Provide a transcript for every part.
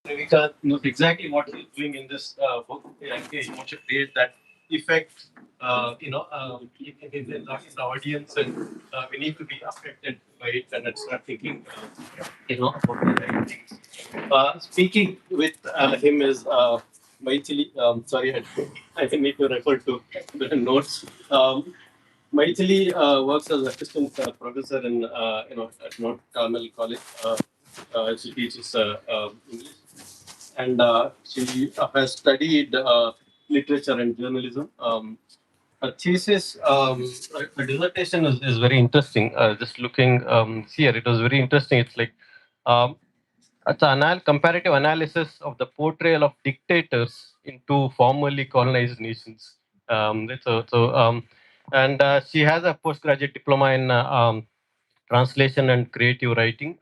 Revika knows exactly what he's doing in this book. He wants to create that effect, in the audience, and we need to be affected by it and start thinking, about the right things. Speaking with him is Maithili. Sorry, I need to refer to the notes. Maithili works as assistant professor in at Mount Carmel College. She teaches English, and she has studied literature and journalism. Her thesis, her dissertation is very interesting. Just looking here, it was very interesting. It's like um, it's an comparative analysis of the portrayal of dictators in two formerly colonized nations. And she has a postgraduate diploma in translation and creative writing.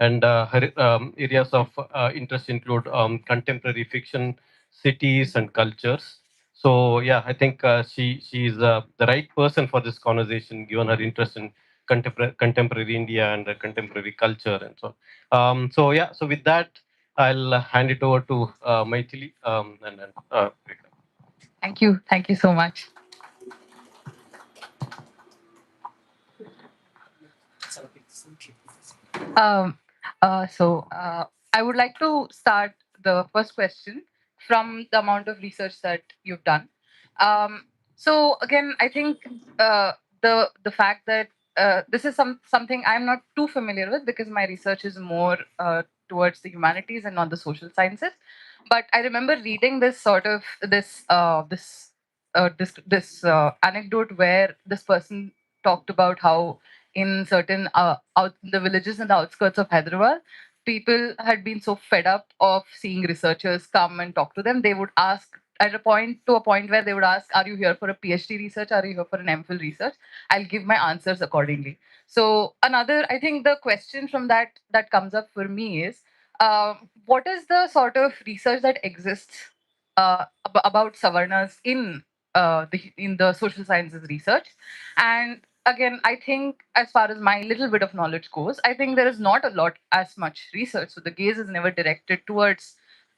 And her areas of interest include contemporary fiction, cities, and cultures. So yeah, I think she's the right person for this conversation, given her interest in contemporary India and contemporary culture and so on. So yeah, so with that, I'll hand it over to Maithili. And then Thank you. Thank you so much. Um, I would like to start the first question from the amount of research that you've done. Um, so again, I think the fact that this is something I'm not too familiar with because my research is more towards the humanities and not the social sciences. But I remember reading this sort of this anecdote where this person talked about how in certain out the villages and the outskirts of Hyderabad, people had been so fed up of seeing researchers come and talk to them. They would ask at a point where they would ask, "Are you here for a PhD research? Are you here for an MPhil research?" I'll give my answers accordingly. So another, I think the question from that comes up for me is, what is the sort of research that exists about Savarnas in the social sciences research? And again, I think as far as my little bit of knowledge goes, I think there is not a lot as much research. So the gaze is never directed towards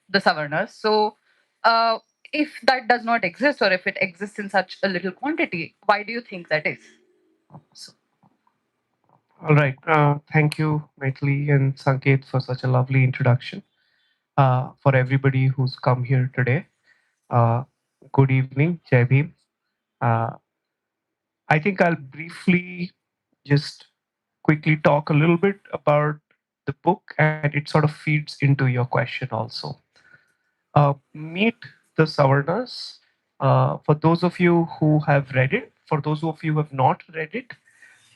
the Savarnas. So uh, if that does not exist, or if it exists in such a little quantity, why do you think that is? So, All right. Thank you, Maitli and Sanket, for such a lovely introduction. For everybody who's come here today, uh, good evening, Jai Bhim. Uh, I think I'll briefly just quickly talk a little bit about the book, and it sort of feeds into your question also. Meet the Savarnas. For those of you who have read it, for those of you who have not read it,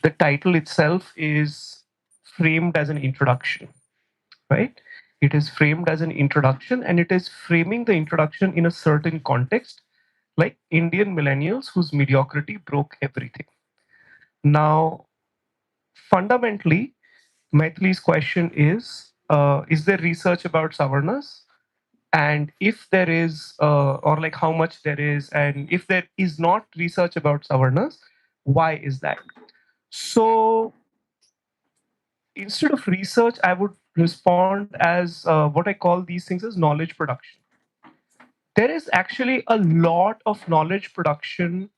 the title itself is framed as an introduction, right? It is framed as an introduction, and it is framing the introduction in a certain context, like Indian millennials whose mediocrity broke everything. Now, fundamentally, Maithili's question is there research about Savarnas? And if there is, or like how much there is, and if there is not research about Savarnas, why is that? So instead of research, I would respond as what I call these things as knowledge production. There is actually a lot of knowledge production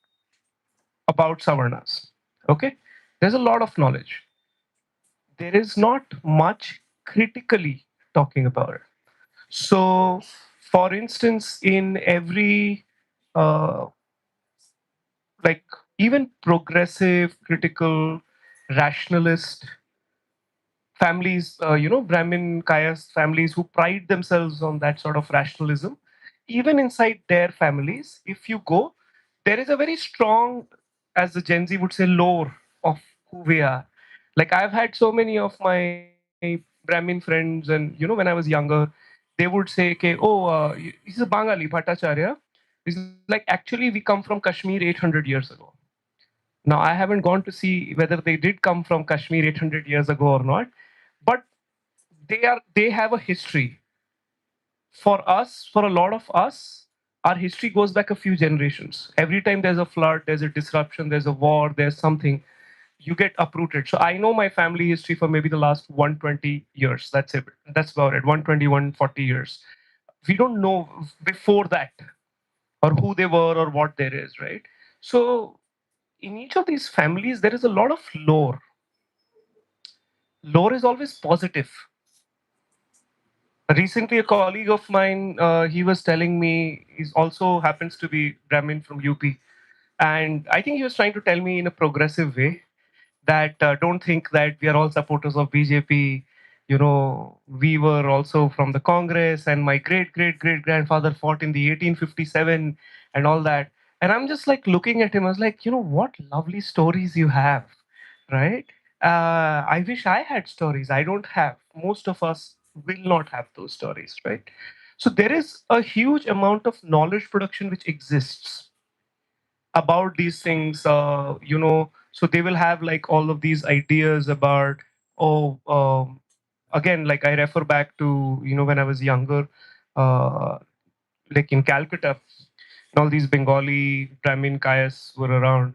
about Savarnas. Okay, there's a lot of knowledge. There is not much critically talking about it. So, for instance, in every uh, like even progressive, critical, rationalist families, Brahmin Kayas families who pride themselves on that sort of rationalism, even inside their families, if you go, there is a very strong, as the Gen Z would say, lore of who we are. Like I've had so many of my Brahmin friends, and when I was younger, they would say, "Okay, oh, he's a Bangali Bhattacharya." It's like actually we come from Kashmir 800 years ago. Now, I haven't gone to see whether they did come from Kashmir 800 years ago or not, but they have a history. For us, for a lot of us, our history goes back a few generations. Every time there's a flood, there's a disruption, there's a war, there's something. you get uprooted. So I know my family history for maybe the last 120 years. That's it. That's about it. 120, 140 years. We don't know before that or who they were or what there is, right? So in each of these families, there is a lot of lore. Lore is always positive. Recently, a colleague of mine, he was telling me, he also happens to be Brahmin from UP. And I think he was trying to tell me in a progressive way that don't think that we are all supporters of BJP. You know, we were also from the Congress, and my great grandfather fought in the 1857 and all that. And I'm just like looking at him, I was like, you know, what lovely stories you have, right? I wish I had stories. I don't have. Most of us will not have those stories, right? So there is a huge amount of knowledge production which exists about these things. So they will have like all of these ideas about, oh, again, like I refer back to, when I was younger, uh, like in Calcutta, and all these Bengali Brahmin Kayas were around.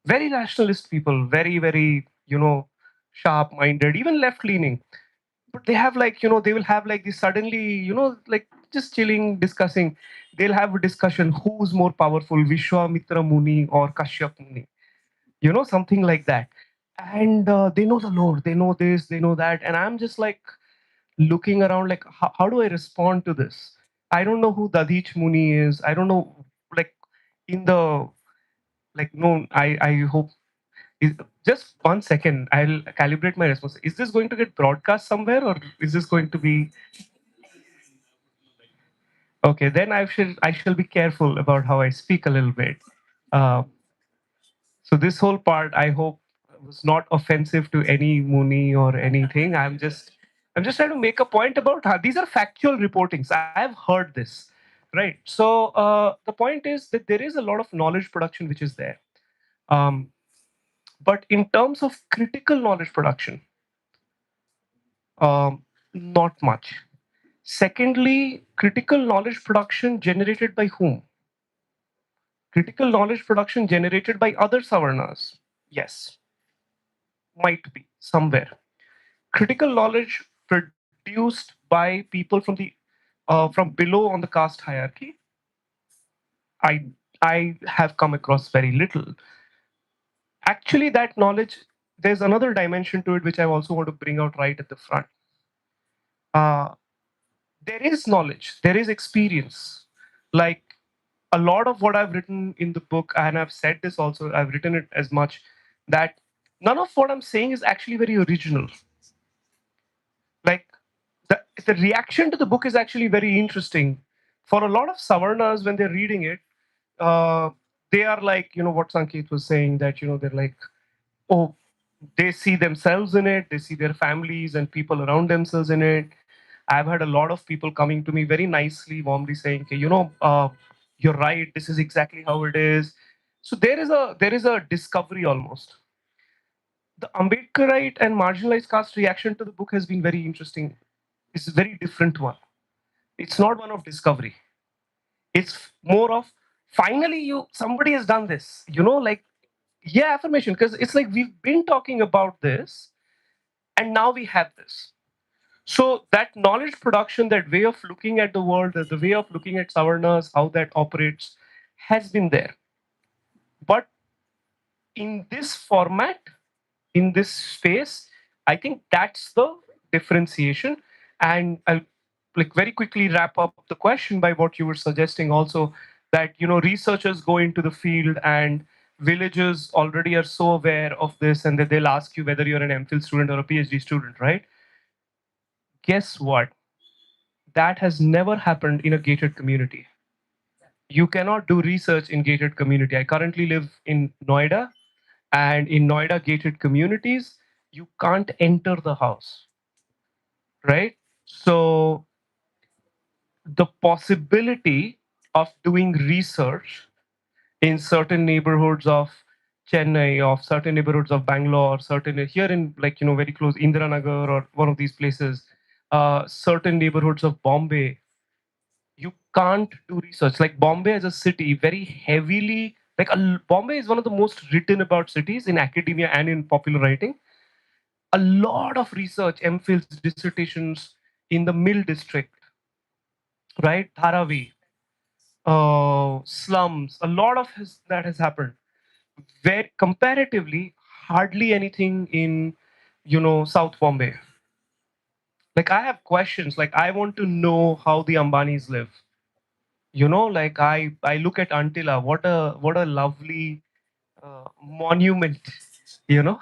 Very nationalist people, very, sharp minded, even left leaning. But they have like, they will have like this suddenly, like just chilling, discussing. They'll have a discussion who's more powerful, Vishwamitra Muni or Kashyap Muni, something like that. And they know the lore, they know this, they know that. And I'm just like looking around, like, how do I respond to this? I don't know who Dadich Muni is. I don't know, like, in the, like, no, I hope is, just 1 second. I'll calibrate my response. Is this going to get broadcast somewhere, or is this going to be okay? Then I shall be careful about how I speak a little bit. Uh, so this whole part, I hope, was not offensive to any Muni or anything. I'm just trying to make a point about how these are factual reportings. I have heard this, right? So the point is that there is a lot of knowledge production which is there. Um, but in terms of critical knowledge production, not much. Secondly, critical knowledge production generated by whom? Critical knowledge production generated by other Savarnas. Yes, might be somewhere. Critical knowledge produced by people from below on the caste hierarchy. I I have come across very little. Actually, that knowledge, there's another dimension to it which I also want to bring out right at the front. Uh, there is knowledge, there is experience. Like a lot of what I've written in the book, and I've said this also, I've written it as much, that none of what I'm saying is actually very original. Like the reaction to the book is actually very interesting. For a lot of Savarnas, when they're reading it, uh, they are like, what Sanket was saying, that, they're like, oh, they see themselves in it, they see their families and people around themselves in it. I've had a lot of people coming to me very nicely, warmly saying, okay, you're right, this is exactly how it is. So there is a discovery almost. The Ambedkarite and marginalized caste reaction to the book has been very interesting. It's a very different one. It's not one of discovery. It's more of, finally, somebody has done this. Like, yeah, affirmation, because it's like we've been talking about this, and now we have this. So that knowledge production, that way of looking at the world, the way of looking at Savarnas, how that operates, has been there. But in this format, in this space, I think that's the differentiation. And I'll like very quickly wrap up the question by what you were suggesting also, that researchers go into the field and villagers already are so aware of this, and that they'll ask you whether you're an MPhil student or a PhD student, right? Guess what? That has never happened in a gated community. You cannot do research in gated community. I currently live in Noida, and in Noida gated communities, you can't enter the house, right? So the possibility of doing research in certain neighborhoods of Chennai, of certain neighborhoods of Bangalore, certain here in, like, very close Indiranagar or one of these places, certain neighborhoods of Bombay, you can't do research. Like Bombay as a city, very heavily Like Bombay is one of the most written about cities in academia and in popular writing. A lot of research, MPhils, dissertations in the Mill district, right? Dharavi, slums, a lot of that has happened. Where comparatively, hardly anything in, South Bombay. Like I have questions. Like I want to know how the Ambanis live. Like I look at Antilla. What a lovely monument. You know,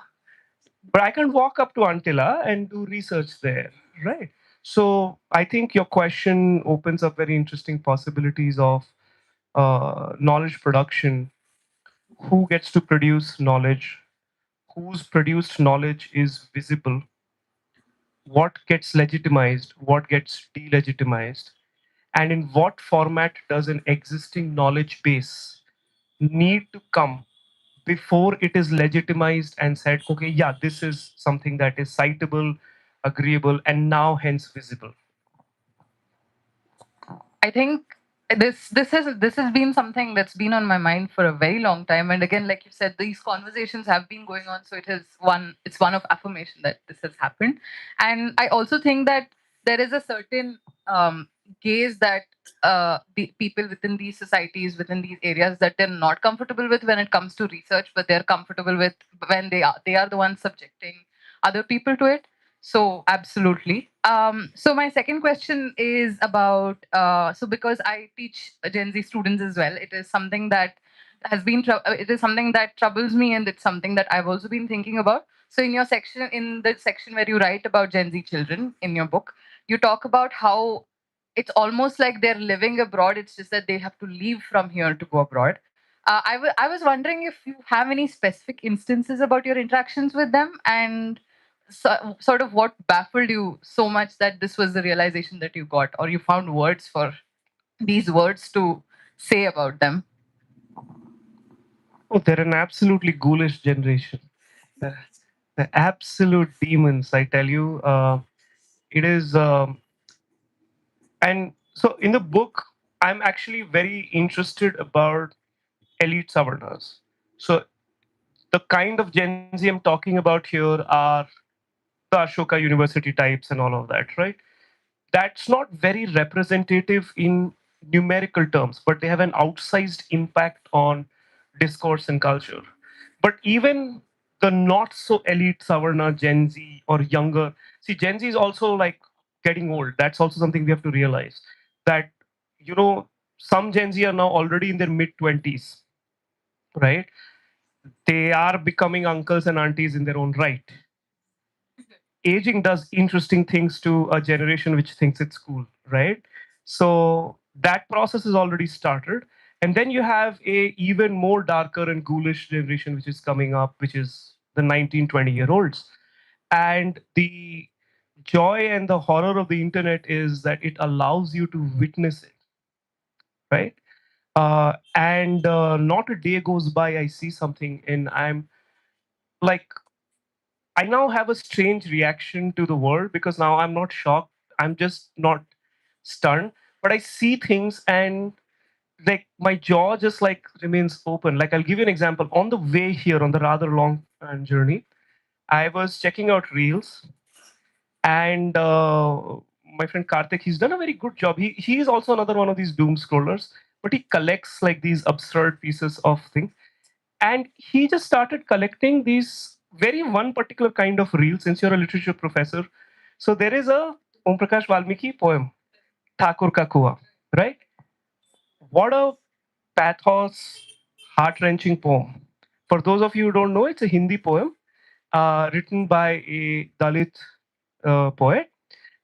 but I can walk up to Antilla and do research there, right? So I think your question opens up very interesting possibilities of knowledge production. Who gets to produce knowledge? Whose produced knowledge is visible? What gets legitimized? What gets delegitimized? And in what format does an existing knowledge base need to come before it is legitimized and said, okay, yeah, this is something that is citable, agreeable, and now hence visible. I think this has been something that's been on my mind for a very long time. And again, like you said, these conversations have been going on. So it's one of affirmation that this has happened. And I also think that there is a certain gaze that the people within these societies, within these areas, that they're not comfortable with when it comes to research, but they're comfortable with when they are the ones subjecting other people to it. So absolutely. So my second question is about so because I teach Gen Z students as well, it is something that it is something that troubles me, and it's something that I've also been thinking about. So in the section where you write about Gen Z children in your book, you talk about how it's almost like they're living abroad. It's just that they have to leave from here to go abroad. I was wondering if you have any specific instances about your interactions with them, and sort of what baffled you so much that this was the realization that you got, or you found words for these words to say about them. Oh, they're an absolutely ghoulish generation. The, the absolute demons, I tell you. It is, and so in the book, I'm actually very interested about elite Savarnas. So the kind of Gen Z I'm talking about here are the Ashoka University types and all of that, right? That's not very representative in numerical terms, but they have an outsized impact on discourse and culture. But even the not so elite Savarna, Gen Z or younger, see, Gen Z is also like getting old. That's also something we have to realize that, you know, some Gen Z are now already in their mid 20s, right? They are becoming uncles and aunties in their own right. Aging does interesting things to a generation which thinks it's cool, right? So that process is already started. And then you have a even more darker and ghoulish generation which is coming up, which is the 19-20-year-olds. And the joy and the horror of the internet is that it allows you to witness it, right? And not a day goes by I see something and I'm like, I now have a strange reaction to the world because now I'm not shocked. I'm just not stunned, but I see things and like my jaw just like remains open. Like I'll give you an example. On the way here, on the rather long journey, I was checking out reels, and my friend Karthik, he's done a very good job. He is also another one of these doom scrollers, but he collects like these absurd pieces of things, and he just started collecting these very one particular kind of reel. Since you're a literature professor, so there is a Om Prakash Valmiki poem, Thakur Ka Kuwa, right? What a pathos, heart-wrenching poem. For those of you who don't know, it's a Hindi poem written by a Dalit poet,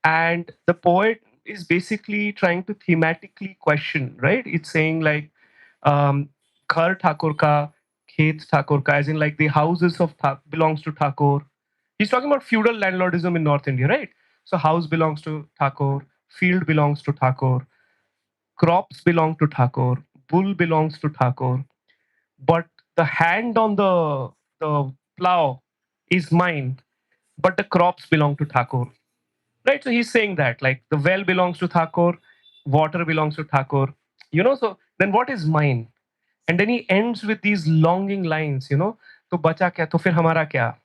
and the poet is basically trying to thematically question, right? It's saying like Ghar Thakur ka, Khet Thakur ka, as in like the houses of belongs to Thakur. He's talking about feudal landlordism in North India, right? So house belongs to Thakur, field belongs to Thakur, crops belong to Thakur, bull belongs to Thakur, but the hand on the plow is mine, but the crops belong to Thakur. Right? So he's saying that like the well belongs to Thakur, water belongs to Thakur. So then what is mine? And then he ends with these longing lines, to bacha kya, to fir hamara kya?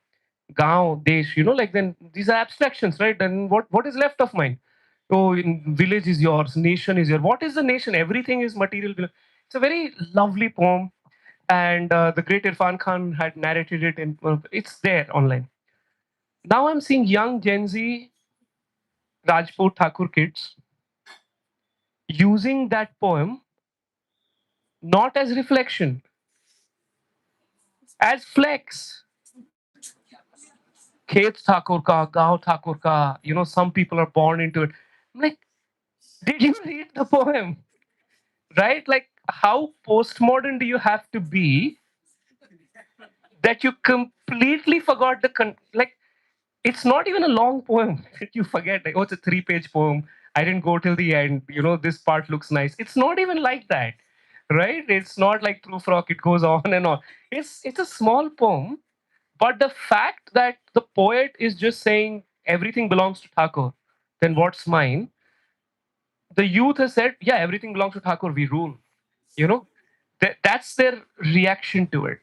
Gaon, desh, like then these are abstractions, right? Then what is left of mine? Oh, village is yours, nation is yours. What is the nation? Everything is material. It's a very lovely poem, and the great Irfan Khan had narrated it, and it's there online. Now I'm seeing young Gen Z Rajput Thakur kids using that poem not as reflection, as flex. Khet Thakur ka, Gao Thakur ka, some people are born into it. I'm like, did you read the poem? Right? Like, how postmodern do you have to be that you completely forgot like, it's not even a long poem that you forget. Like, oh, it's a 3-page poem. I didn't go till the end. This part looks nice. It's not even like that, right? It's not like Proof Rock. It goes on and on. It's a small poem, but the fact that the poet is just saying everything belongs to Thakur, then what's mine? The youth has said, yeah, everything belongs to Thakur. We rule. You know, that's their reaction to it.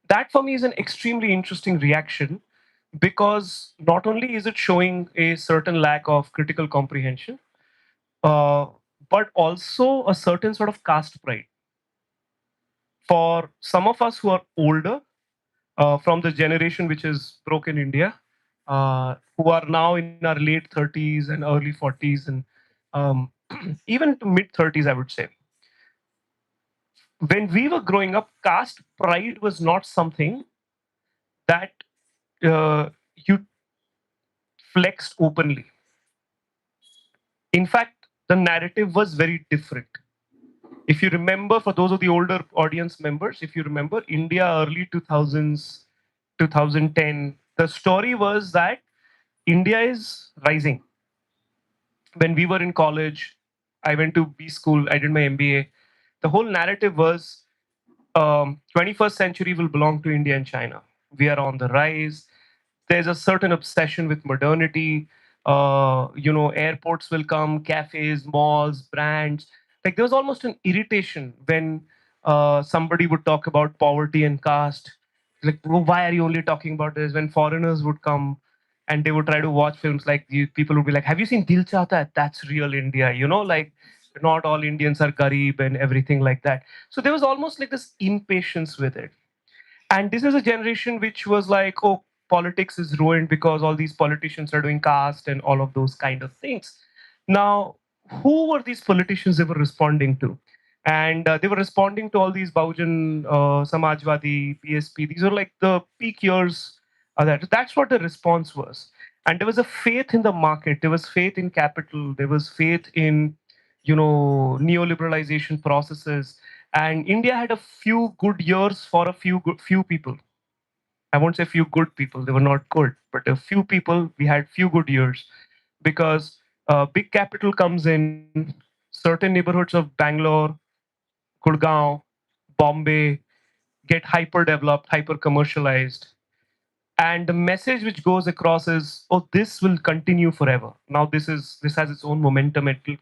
That for me is an extremely interesting reaction, because not only is it showing a certain lack of critical comprehension, uh, but also a certain sort of caste pride. For some of us who are older, from the generation which is broken India, who are now in our late 30s and early 40s, and um, even to mid 30s, I would say. When we were growing up, caste pride was not something that you flexed openly. In fact, the narrative was very different. If you remember, for those of the older audience members, if you remember India early 2000s, 2010, the story was that India is rising. When we were in college, I went to B school, I did my MBA. The whole narrative was 21st century will belong to India and China. We are on the rise. There's a certain obsession with modernity. Airports will come, cafes, malls, brands. Like, there was almost an irritation when somebody would talk about poverty and caste. Like, "Oh, why are you only talking about this?" When foreigners would come and they would try to watch films, like, people would be like, "Have you seen Dil Chahta Hai? That's real India." Like, not all Indians are Garib and everything like that. So there was almost like this impatience with it. And this is a generation which was like, oh, politics is ruined because all these politicians are doing caste and all of those kind of things. Now, who were these politicians they were responding to? And they were responding to all these Baujan, Samajwadi, PSP. These were like the peak years of that. That's what the response was. And there was a faith in the market. There was faith in capital. There was faith in, neoliberalization processes. And India had a few good years for a few people. I won't say few good people; they were not good, but a few people. We had few good years because big capital comes in. Certain neighborhoods of Bangalore, Gurgaon, Bombay get hyper developed, hyper commercialized, and the message which goes across is, oh, this will continue forever. Now this has its own momentum. It will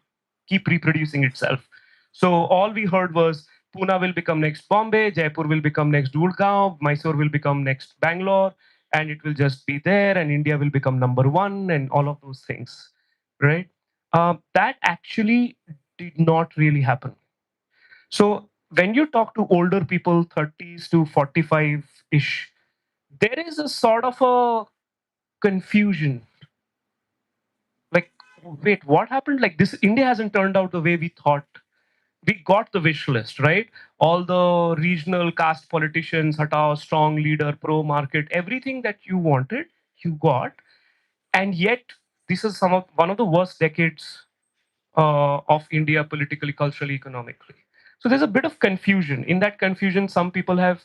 keep reproducing itself. So all we heard was Pune will become next Bombay, Jaipur will become next Gurgaon, Mysore will become next Bangalore, and it will just be there, and India will become number one, and all of those things, right? That actually did not really happen. So when you talk to older people, 30s to 45 ish, there is a sort of a confusion. Like, wait, what happened? Like, this India hasn't turned out the way we thought. We got the wish list, right? All the regional caste politicians, Hatao, strong leader, pro market, everything that you wanted, you got. And yet, this is one of the worst decades of India politically, culturally, economically. So there's a bit of confusion. In that confusion, some people have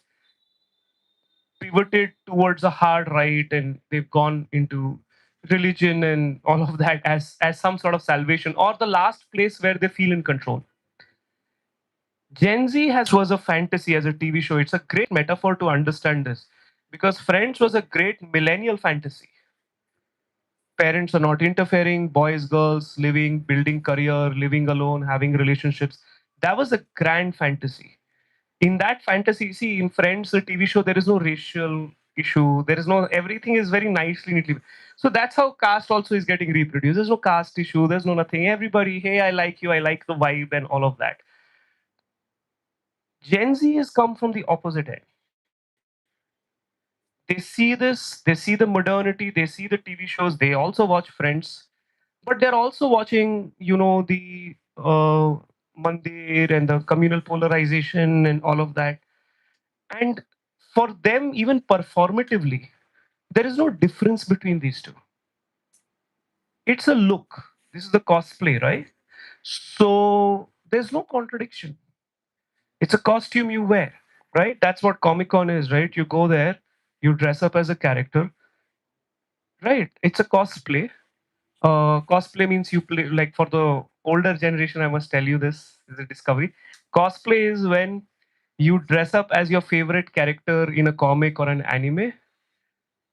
pivoted towards a hard right, and they've gone into religion and all of that as some sort of salvation, or the last place where they feel in control. Gen Z has was a fantasy as a TV show. It's a great metaphor to understand this, because Friends was a great millennial fantasy. Parents are not interfering, boys, girls, living, building career, living alone, having relationships. That was a grand fantasy. In that fantasy, see, in Friends, the TV show, there is no racial issue. There is no, everything is very nicely, neatly. So that's how caste also is getting reproduced. There's no caste issue. There's no nothing. Everybody, hey, I like you. I like the vibe and all of that. Gen Z has come from the opposite end. They see this, they see the modernity, they see the TV shows, they also watch Friends, but they're also watching, the mandir and the communal polarization and all of that. And for them, even performatively, there is no difference between these two. It's a look. This is the cosplay, right? So there's no contradiction. It's a costume you wear, right? That's what Comic Con is, right? You go there, you dress up as a character, right? It's a cosplay. Cosplay means you play, like for the older generation, I must tell you this is a discovery. Cosplay is when you dress up as your favorite character in a comic or an anime,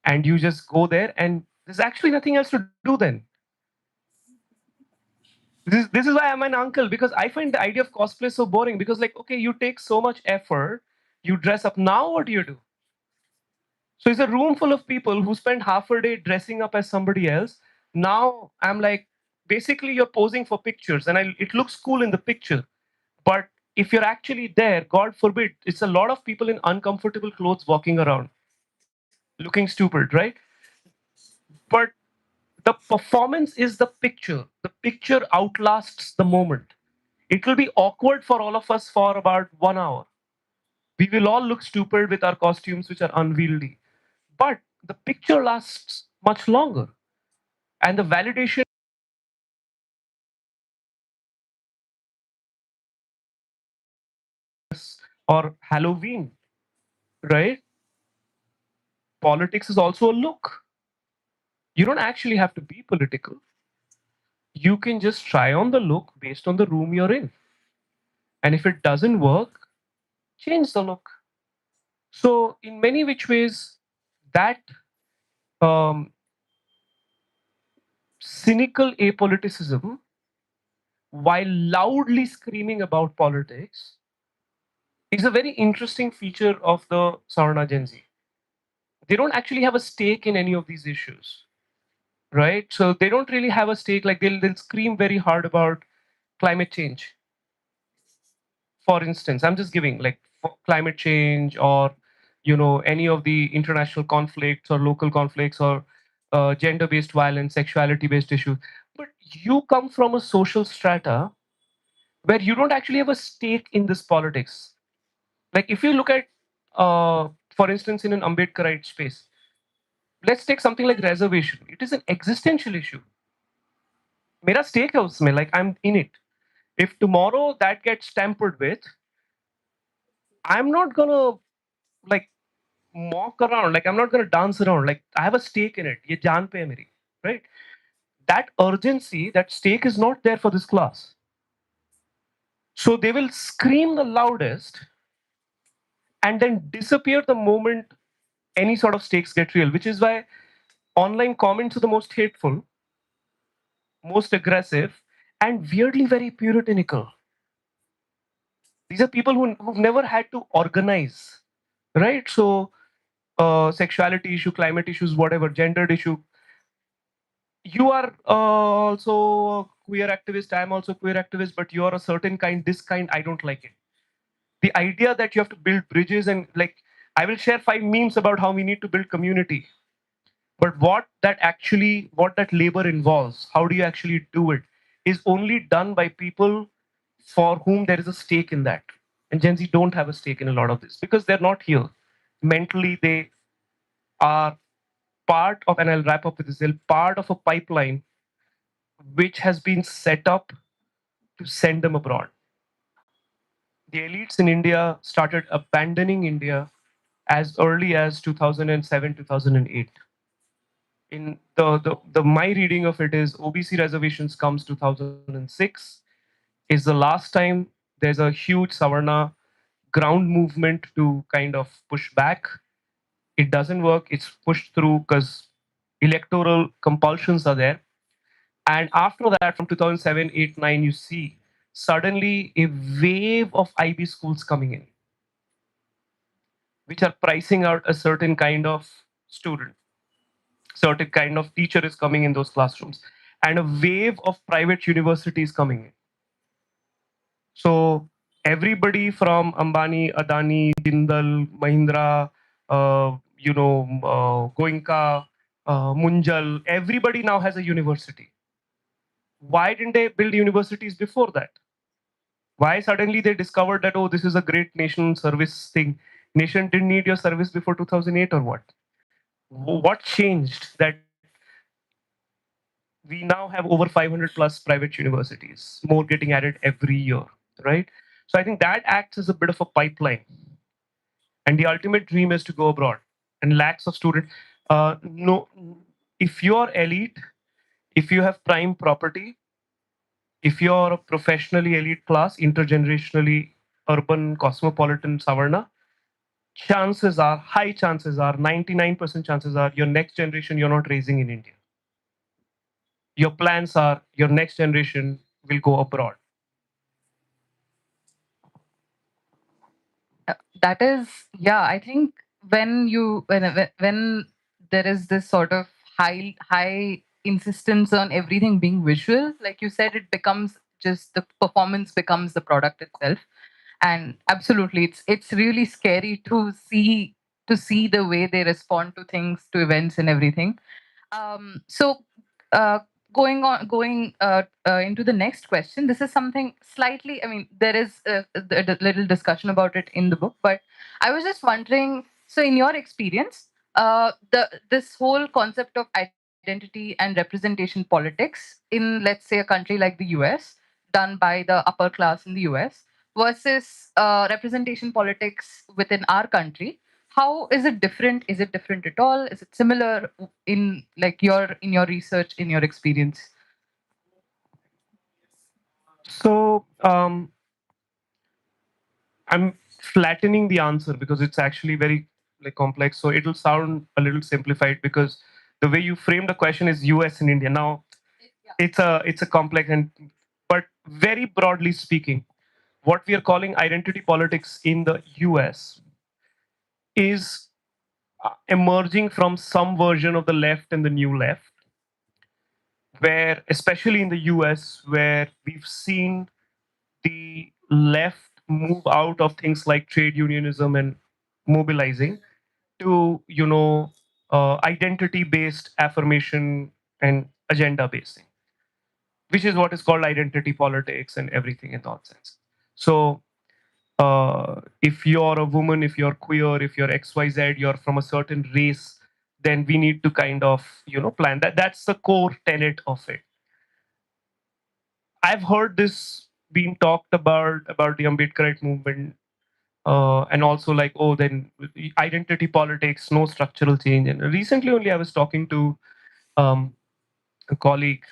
and you just go there, and there's actually nothing else to do then. This is why I'm an uncle, because I find the idea of cosplay so boring, because like, okay, you take so much effort, you dress up, now what do you do? So it's a room full of people who spend half a day dressing up as somebody else. Now I'm like, basically you're posing for pictures, and it looks cool in the picture. But if you're actually there, God forbid, it's a lot of people in uncomfortable clothes walking around, looking stupid, right? But the performance is the picture. The picture outlasts the moment. It will be awkward for all of us for about 1 hour. We will all look stupid with our costumes, which are unwieldy. But the picture lasts much longer. And the validation or Halloween, right? Politics is also a look. You don't actually have to be political. You can just try on the look based on the room you're in. And if it doesn't work, change the look. So, in many which ways, that um, cynical apoliticism, while loudly screaming about politics, is a very interesting feature of the Savarna Gen Z. They don't actually have a stake in any of these issues, right? So they don't really have a stake. Like they'll scream very hard about climate change, for instance. I'm just giving like climate change, or any of the international conflicts or local conflicts, or gender-based violence, sexuality-based issues. But you come from a social strata where you don't actually have a stake in this politics. Like if you look at, for instance, in an Ambedkarite space, let's take something like reservation. It is an existential issue. मेरा stake है उसमें, like I'm in it. If tomorrow that gets tampered with, I'm not gonna like mock around, like I'm not gonna dance around. Like I have a stake in it. ये जान पे है मेरी, right? That urgency, that stake is not there for this class. So they will scream the loudest and then disappear the moment any sort of stakes get real, which is why online comments are the most hateful, most aggressive, and weirdly very puritanical. These are people who've never had to organize, right? So, sexuality issue, climate issues, whatever, gendered issue. You are also a queer activist. I'm also a queer activist, but you're a certain kind, this kind, I don't like it. The idea that you have to build bridges and like, I will share 5 memes about how we need to build community. But what that labor involves, how do you actually do it, is only done by people for whom there is a stake in that. And Gen Z don't have a stake in a lot of this because they're not here. Mentally, they are part of, and I'll wrap up with this, they're part of a pipeline which has been set up to send them abroad. The elites in India started abandoning India as early as 2007, 2008. In the my reading of it is OBC reservations comes 2006, is the last time there's a huge Savarna ground movement to kind of push back. It doesn't work. It's pushed through because electoral compulsions are there. And after that, from 2007, 8, 9, you see suddenly a wave of IB schools coming in. which are pricing out a certain kind of student, certain kind of teacher is coming in those classrooms, and a wave of private universities coming in. So everybody from Ambani, Adani, Jindal, Mahindra, Goenka, Munjal, everybody now has a university. Why didn't they build universities before that? Why suddenly they discovered that, oh, this is a great nation service thing? Nation didn't need your service before 2008 or what? What changed that we now have over 500 plus private universities, more getting added every year, right? So I think that acts as a bit of a pipeline. And the ultimate dream is to go abroad. And lakhs of students. No, if you're elite, if you have prime property, if you're a professionally elite class, intergenerationally urban, cosmopolitan Savarna, chances are, high chances are, 99% chances are, your next generation you're not raising in India. Your plans are your next generation will go abroad. That is, yeah, I think when there is this sort of high insistence on everything being visual, like you said, it becomes just the performance becomes the product itself. And absolutely, it's really scary to see the way they respond to things, to events and everything. So, uh, going into the next question, this is something slightly. I mean, there is a little discussion about it in the book, but I was just wondering. So, in your experience, the this whole concept of identity and representation politics in, let's say, a country like the US, done by the upper class in the US, versus representation politics within our country, how is it different? Is it different at all? Is it similar in like your research, in your experience? So I'm flattening the answer because it's actually very like complex. So it'll sound a little simplified because the way you frame the question is US and India. Now it's a complex and but very broadly speaking, what we are calling identity politics in the US is emerging from some version of the left and the new left, where especially in the US, where we've seen the left move out of things like trade unionism and mobilizing to identity based affirmation and agenda basing, which is what is called identity politics and everything in that sense. So if you're a woman, if you're queer, if you're XYZ, you're from a certain race, then we need to kind of plan that. That's the core tenet of it. I've heard this being talked about the Ambedkarite movement, and also like, oh, then identity politics, no structural change. And recently, only I was talking to um, a colleague,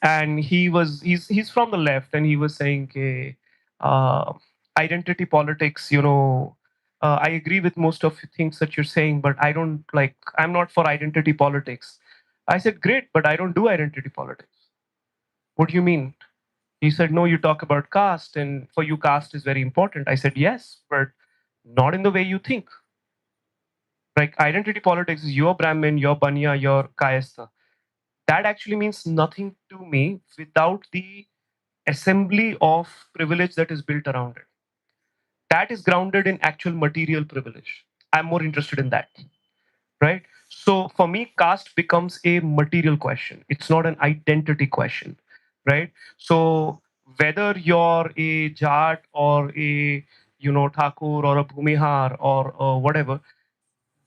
and he's from the left, and he was saying, okay, identity politics, I agree with most of the things that you're saying, but I don't like. I'm not for identity politics. I said, great, but I don't do identity politics. What do you mean? He said, no, you talk about caste, and for you, caste is very important. I said, yes, but not in the way you think. Like identity politics is your Brahmin, your Banya, your Kayastha. That actually means nothing to me without the assembly of privilege that is built around it. That is grounded in actual material privilege. I'm more interested in that, right? So for me, caste becomes a material question. It's not an identity question, right? So whether you're a Jat or a Thakur or a Bhumihar or whatever,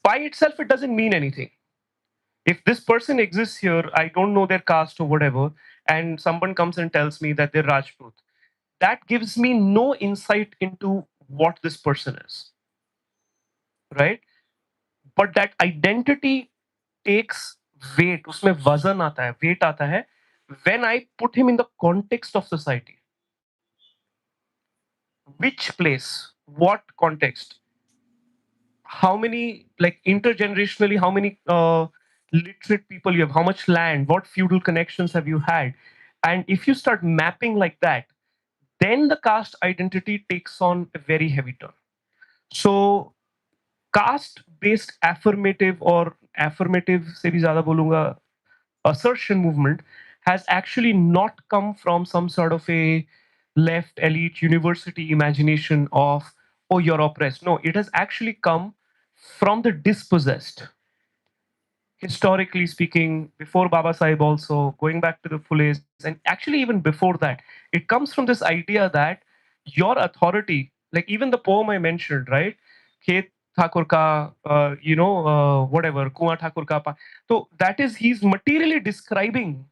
by itself it doesn't mean anything. If this person exists here, I don't know their caste or whatever, and someone comes and tells me that they're Rajput, that gives me no insight into what this person is, right? But that identity takes weight, उसमें वजन आता है, weight आता है when I put him in the context of society. Which place, what context, how many, like intergenerationally, how many literate people you have, how much land, what feudal connections have you had. And if you start mapping like that, then the caste identity takes on a very heavy turn. So caste-based affirmative or affirmative से भी ज़्यादा बोलूँगा assertion movement has actually not come from some sort of a left elite university imagination of, oh, you're oppressed. No, it has actually come from the dispossessed. Historically speaking, before Baba Sahib also, going back to the Fules, and actually even before that, it comes from this idea that your authority, like even the poem I mentioned, right? Khet Thakur ka, whatever, Kuan Thakur ka. So that is, he's materially describing,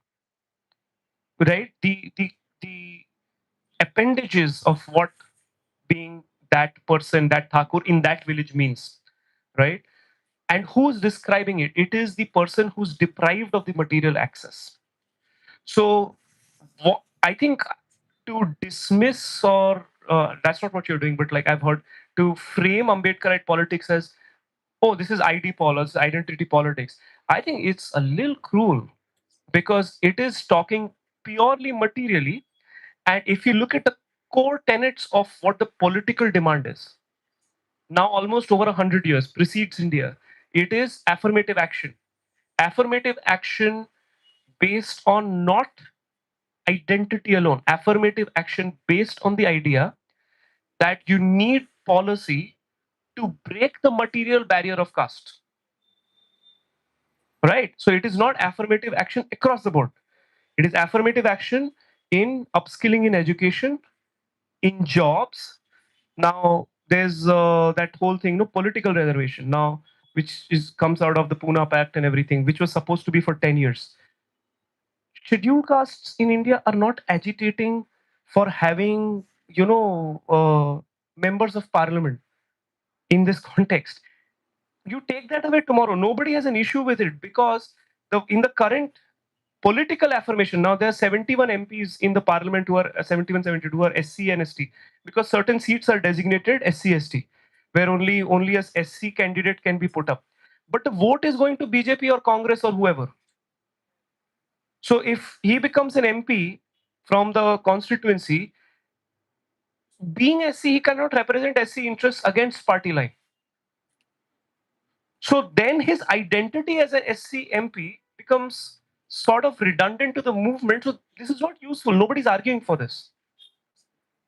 right, the appendages of what being that person, that Thakur in that village means, right? And who's describing it? It is the person who's deprived of the material access. So I think to dismiss or that's not what you're doing, but like I've heard to frame Ambedkarite politics as, oh, this is ID politics, identity politics. I think it's a little cruel because it is talking purely materially. And if you look at the core tenets of what the political demand is, now almost over 100 years precedes India, it is affirmative action. Affirmative action based on not identity alone, affirmative action based on the idea that you need policy to break the material barrier of caste. Right? So it is not affirmative action across the board. It is affirmative action in upskilling in education, in jobs. Now there's that whole thing, no political reservation now, which is comes out of the Pune Pact and everything, which was supposed to be for 10 years. Scheduled castes in India are not agitating for having, members of parliament in this context. You take that away tomorrow, nobody has an issue with it because in the current political affirmation, now there are 71 MPs in the parliament who are 71, 72 who are SC and ST because certain seats are designated SC, ST, where only a SC candidate can be put up. But the vote is going to BJP or Congress or whoever. So if he becomes an MP from the constituency, being SC, he cannot represent SC interests against party line. So then his identity as an SC MP becomes sort of redundant to the movement. So this is not useful. Nobody's arguing for this,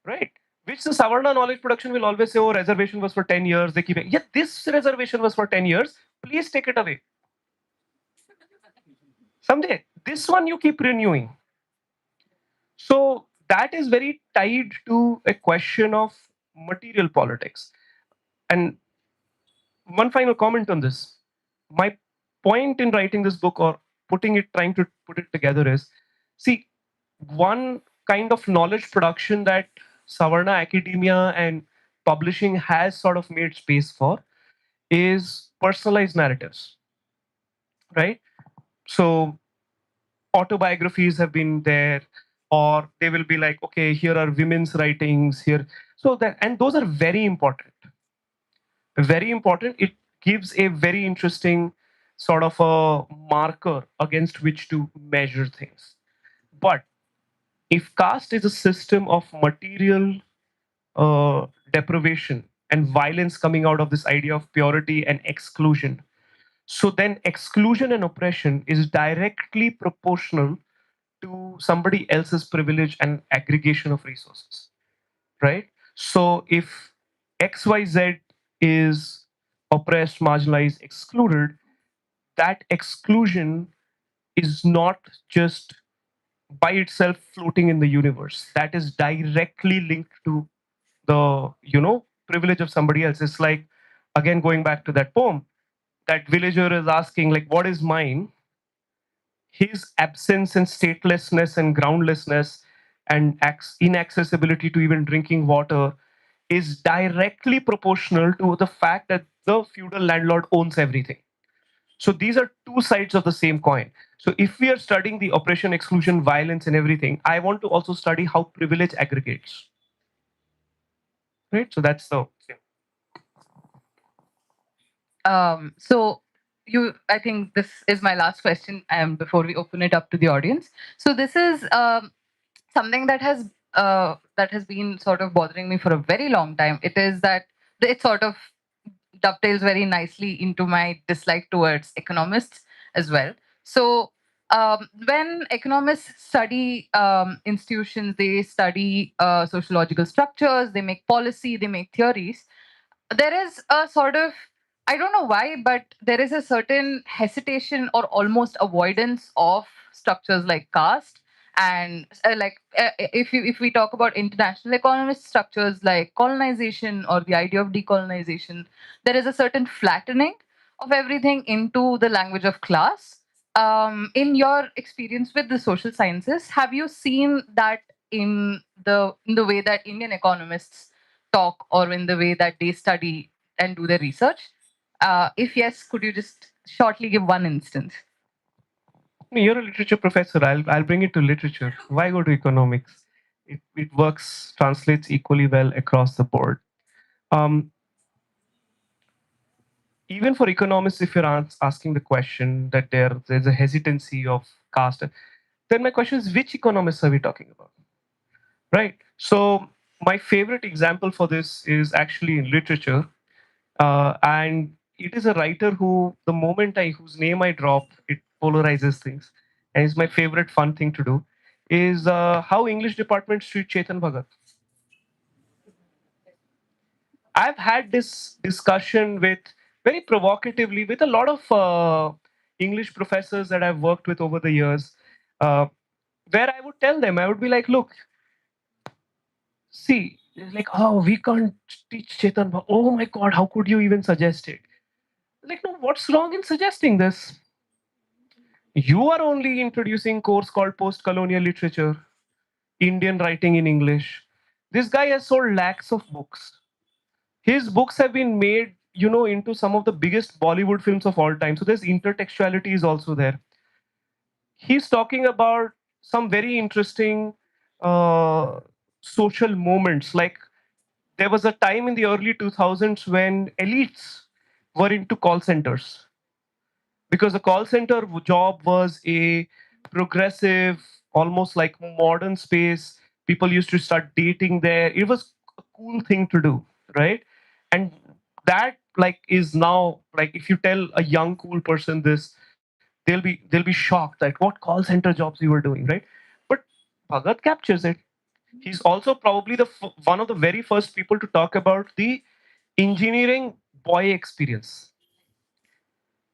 right? Which the Savarna knowledge production will always say, oh, reservation was for 10 years. They keep it. Yeah, this reservation was for 10 years. Please take it away. Someday, this one you keep renewing. So that is very tied to a question of material politics. And one final comment on this. My point in writing this book or trying to put it together is, see, one kind of knowledge production that Savarna academia and publishing has sort of made space for is personalized narratives, right? So autobiographies have been there, or they will be like, okay, here are women's writings here. So that, and those are very important. Very important. It gives a very interesting sort of a marker against which to measure things. But if caste is a system of material deprivation and violence coming out of this idea of purity and exclusion, so then exclusion and oppression is directly proportional to somebody else's privilege and aggregation of resources, right? So if XYZ is oppressed, marginalized, excluded, that exclusion is not just by itself floating in the universe. That is directly linked to the, privilege of somebody else. It's like, again, going back to that poem, that villager is asking, like, what is mine? His absence and statelessness and groundlessness and inaccessibility to even drinking water is directly proportional to the fact that the feudal landlord owns everything. So these are two sides of the same coin. So if we are studying the oppression, exclusion, violence, and everything, I want to also study how privilege aggregates. Right? So that's the same. So I think this is my last question before we open it up to the audience. So this is something that has been sort of bothering me for a very long time. It is that it's sort of dovetails very nicely into my dislike towards economists as well. So, when economists study institutions, they study sociological structures, they make policy, they make theories. There is a sort of, I don't know why, but there is a certain hesitation or almost avoidance of structures like caste. And if we talk about international economist structures like colonization or the idea of decolonization, there is a certain flattening of everything into the language of class. In your experience with the social sciences, have you seen that in the way that Indian economists talk, or in the way that they study and do their research? If yes, could you just shortly give one instance? You're a literature professor. I'll bring it to literature. Why go to economics? It works, translates equally well across the board. Um, Even for economists, if you're asking the question that there's a hesitancy of caste, then my question is, which economists are we talking about? Right. So my favorite example for this is actually in literature, and it is a writer who, the moment whose name I drop, it polarizes things, and it's my favorite fun thing to do. Is how English departments treat Chetan Bhagat. I've had this discussion with, very provocatively, with a lot of English professors that I've worked with over the years, uh, where I would tell them, I would be like, look, see, it's like, oh, we can't teach Chetan. Oh my God, how could you even suggest it? Like, no, what's wrong in suggesting this? You are only introducing course called post-colonial literature, Indian writing in English. This guy has sold lakhs of books. His books have been made, into some of the biggest Bollywood films of all time. So there's intertextuality is also there. He's talking about some very interesting uh, social moments. Like, there was a time in the early 2000s when elites were into call centers, because the call center job was a progressive, almost like modern space. People used to start dating there. It was a cool thing to do, right? And that, like, is now, like, if you tell a young cool person this, they'll be shocked that what call center jobs you were doing, right? But Bhagat captures it. He's also probably one of the very first people to talk about the engineering boy experience.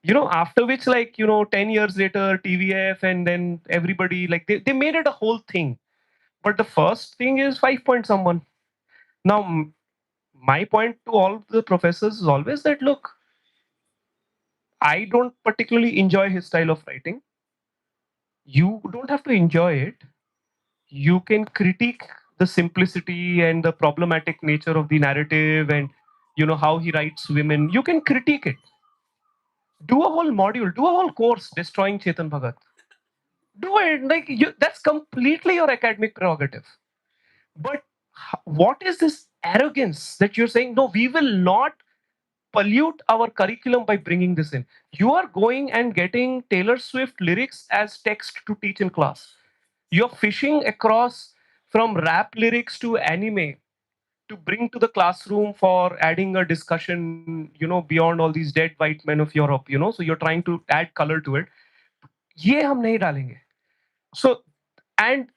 After which, like, 10 years later, TVF, and then everybody, like, they made it a whole thing. But the first thing is 5 point someone. Now, my point to all the professors is always that, look, I don't particularly enjoy his style of writing. You don't have to enjoy it. You can critique the simplicity and the problematic nature of the narrative, and how he writes women. You can critique it. Do a whole module, do a whole course destroying Chetan Bhagat. Do it. Like, that's completely your academic prerogative. But what is this arrogance that you're saying, no, we will not pollute our curriculum by bringing this in? You are going and getting Taylor Swift lyrics as text to teach in class. You're fishing across from rap lyrics to anime to bring to the classroom for adding a discussion, beyond all these dead white men of Europe, so you're trying to add color to it. ये हम नहीं डालेंगे. So, and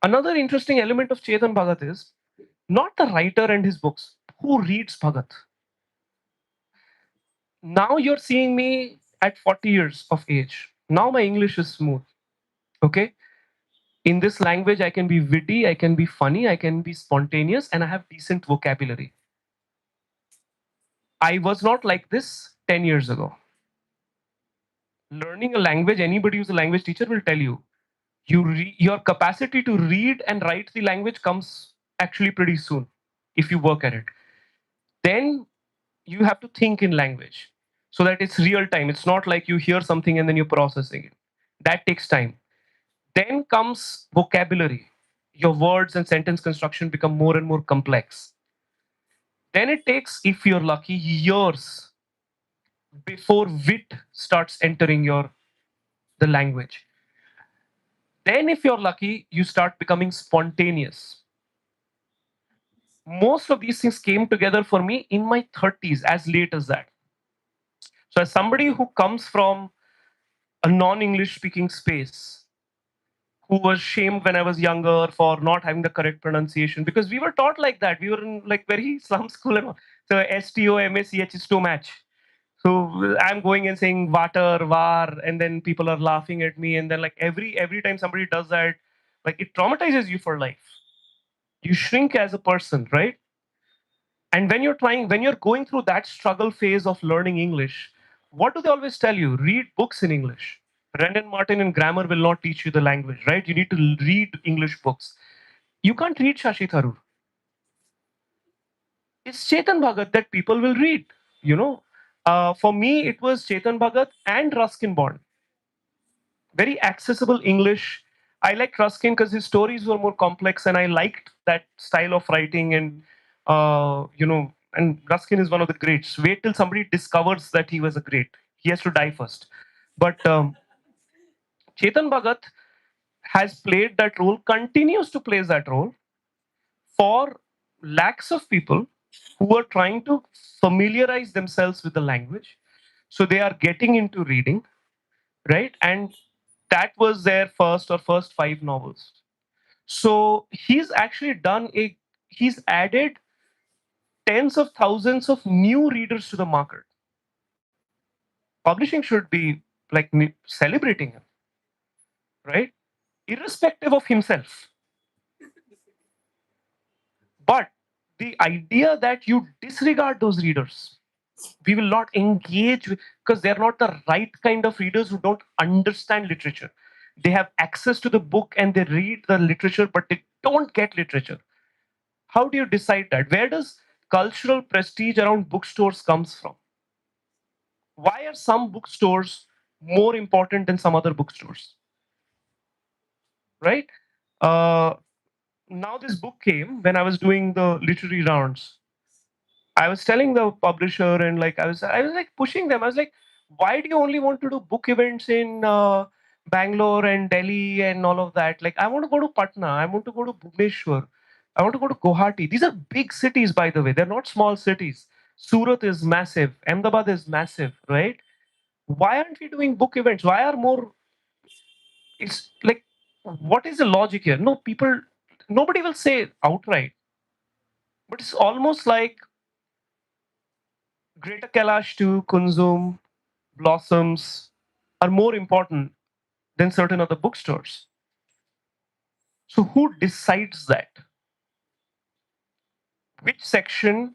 another interesting element of Chetan Bhagat is not the writer and his books. Who reads Bhagat? Now you're seeing me at 40 years of age. Now my English is smooth. Okay? In this language, I can be witty, I can be funny, I can be spontaneous, and I have decent vocabulary. I was not like this 10 years ago. Learning a language, anybody who's a language teacher will tell you, your capacity to read and write the language comes actually pretty soon if you work at it. Then you have to think in language so that it's real time. It's not like you hear something and then you're processing it. That takes time. Then comes vocabulary. Your words and sentence construction become more and more complex. Then it takes, if you're lucky, years before wit starts entering the language. Then, if you're lucky, you start becoming spontaneous. most of these things came together for me in my 30s, as late as that. So, as somebody who comes from a non English speaking space, who was shamed when I was younger for not having the correct pronunciation, because we were taught like that. We were in like very slum school and all. So, STOMACH is to match. So I'm going and saying water, var, and then people are laughing at me. And then like every time somebody does that, like it traumatizes you for life. You shrink as a person, right? And when you're going through that struggle phase of learning English, what do they always tell you? Read books in English. Brendan Martin and grammar will not teach you the language, right? You need to read English books. You can't read Shashi Tharoor. It's Chetan Bhagat that people will read, you know. For me, it was Chetan Bhagat and Ruskin Bond. Very accessible English. I liked Ruskin because his stories were more complex, and I liked that style of writing. And and Ruskin is one of the greats. Wait till somebody discovers that he was a great. He has to die first. But Chetan Bhagat has played that role, continues to play that role for lakhs of people who are trying to familiarize themselves with the language. So they are getting into reading, right? And that was their first 5 novels. So he's added tens of thousands of new readers to the market. Publishing should be like celebrating him, right? Irrespective of himself. But the idea that you disregard those readers, we will not engage with, because they're not the right kind of readers who don't understand literature. They have access to the book and they read the literature, but they don't get literature. How do you decide that? Where does cultural prestige around bookstores comes from? Why are some bookstores more important than some other bookstores? Right? Uh, Now this book came when I was doing the literary rounds. I was telling the publisher and like I was like pushing them. I was like, why do you only want to do book events in Bangalore and Delhi and all of that? Like I want to go to Patna. I want to go to Bhubaneswar. I want to go to Guwahati. These are big cities, by the way. They're not small cities. Surat is massive. Ahmedabad is massive, right? Why aren't we doing book events? Why are more? It's like, what is the logic here? No, people, nobody will say outright, but it's almost like Greater Kailash to Kunzum, Blossoms are more important than certain other bookstores. So who decides that? Which section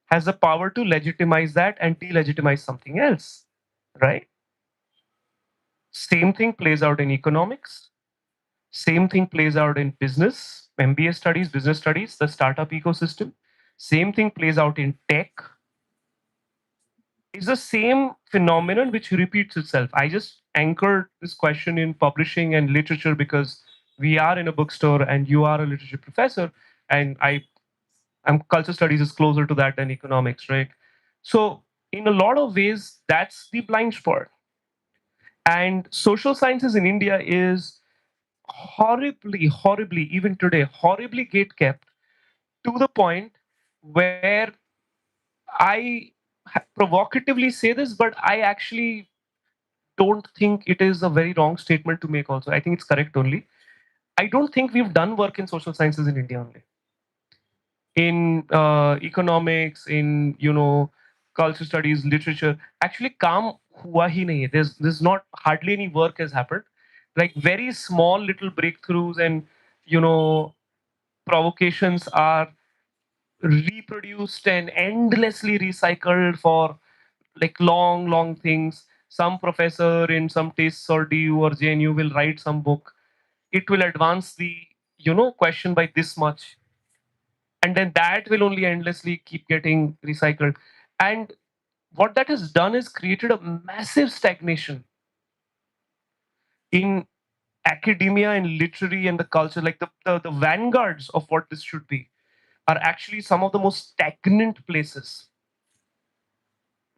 has the power to legitimize that and delegitimize something else? Right? Same thing plays out in economics. Same thing plays out in business, MBA studies, business studies, the startup ecosystem. Same thing plays out in tech. It's the same phenomenon which repeats itself. I just anchored this question in publishing and literature because we are in a bookstore and you are a literature professor, and I'm culture studies is closer to that than economics, right? So in a lot of ways, that's the blind spot. And social sciences in India is horribly, even today, horribly gate kept to the point where I provocatively say this, but I actually don't think it is a very wrong statement to make also. I think it's correct only. I don't think we've done work in social sciences in India only. In economics, in culture studies, literature, actually काम हुआ ही नहीं है. There's not hardly any work has happened. Like very small little breakthroughs and you know provocations are reproduced and endlessly recycled for like long things. Some professor in some tastes or DU or JNU will write some book. It will advance the question by this much, and then that will only endlessly keep getting recycled. And what that has done is created a massive stagnation in academia and literary and the culture. Like the vanguards of what this should be are actually some of the most stagnant places,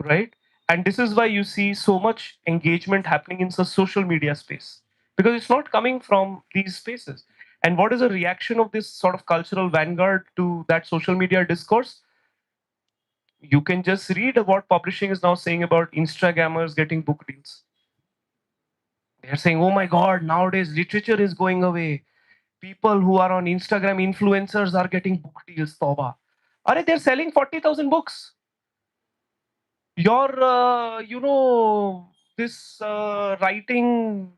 right? And this is why you see so much engagement happening in the social media space, because it's not coming from these spaces. And what is the reaction of this sort of cultural vanguard to that social media discourse? You can just read what publishing is now saying about Instagrammers getting book deals. They're saying, oh my God, nowadays literature is going away. People who are on Instagram influencers are getting book deals. Toba. Are they're selling 40,000 books. Your, this writing,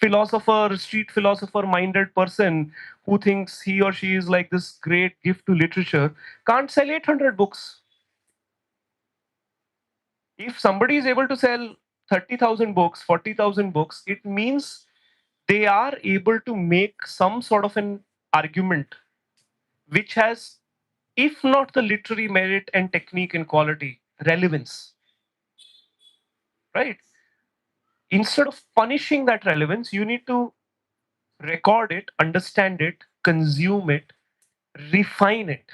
philosopher, street philosopher minded person who thinks he or she is like this great gift to literature can't sell 800 books. If somebody is able to sell 30,000 books, 40,000 books, it means they are able to make some sort of an argument which has, if not the literary merit and technique and quality, relevance, right? Instead of punishing that relevance, you need to record it, understand it, consume it, refine it.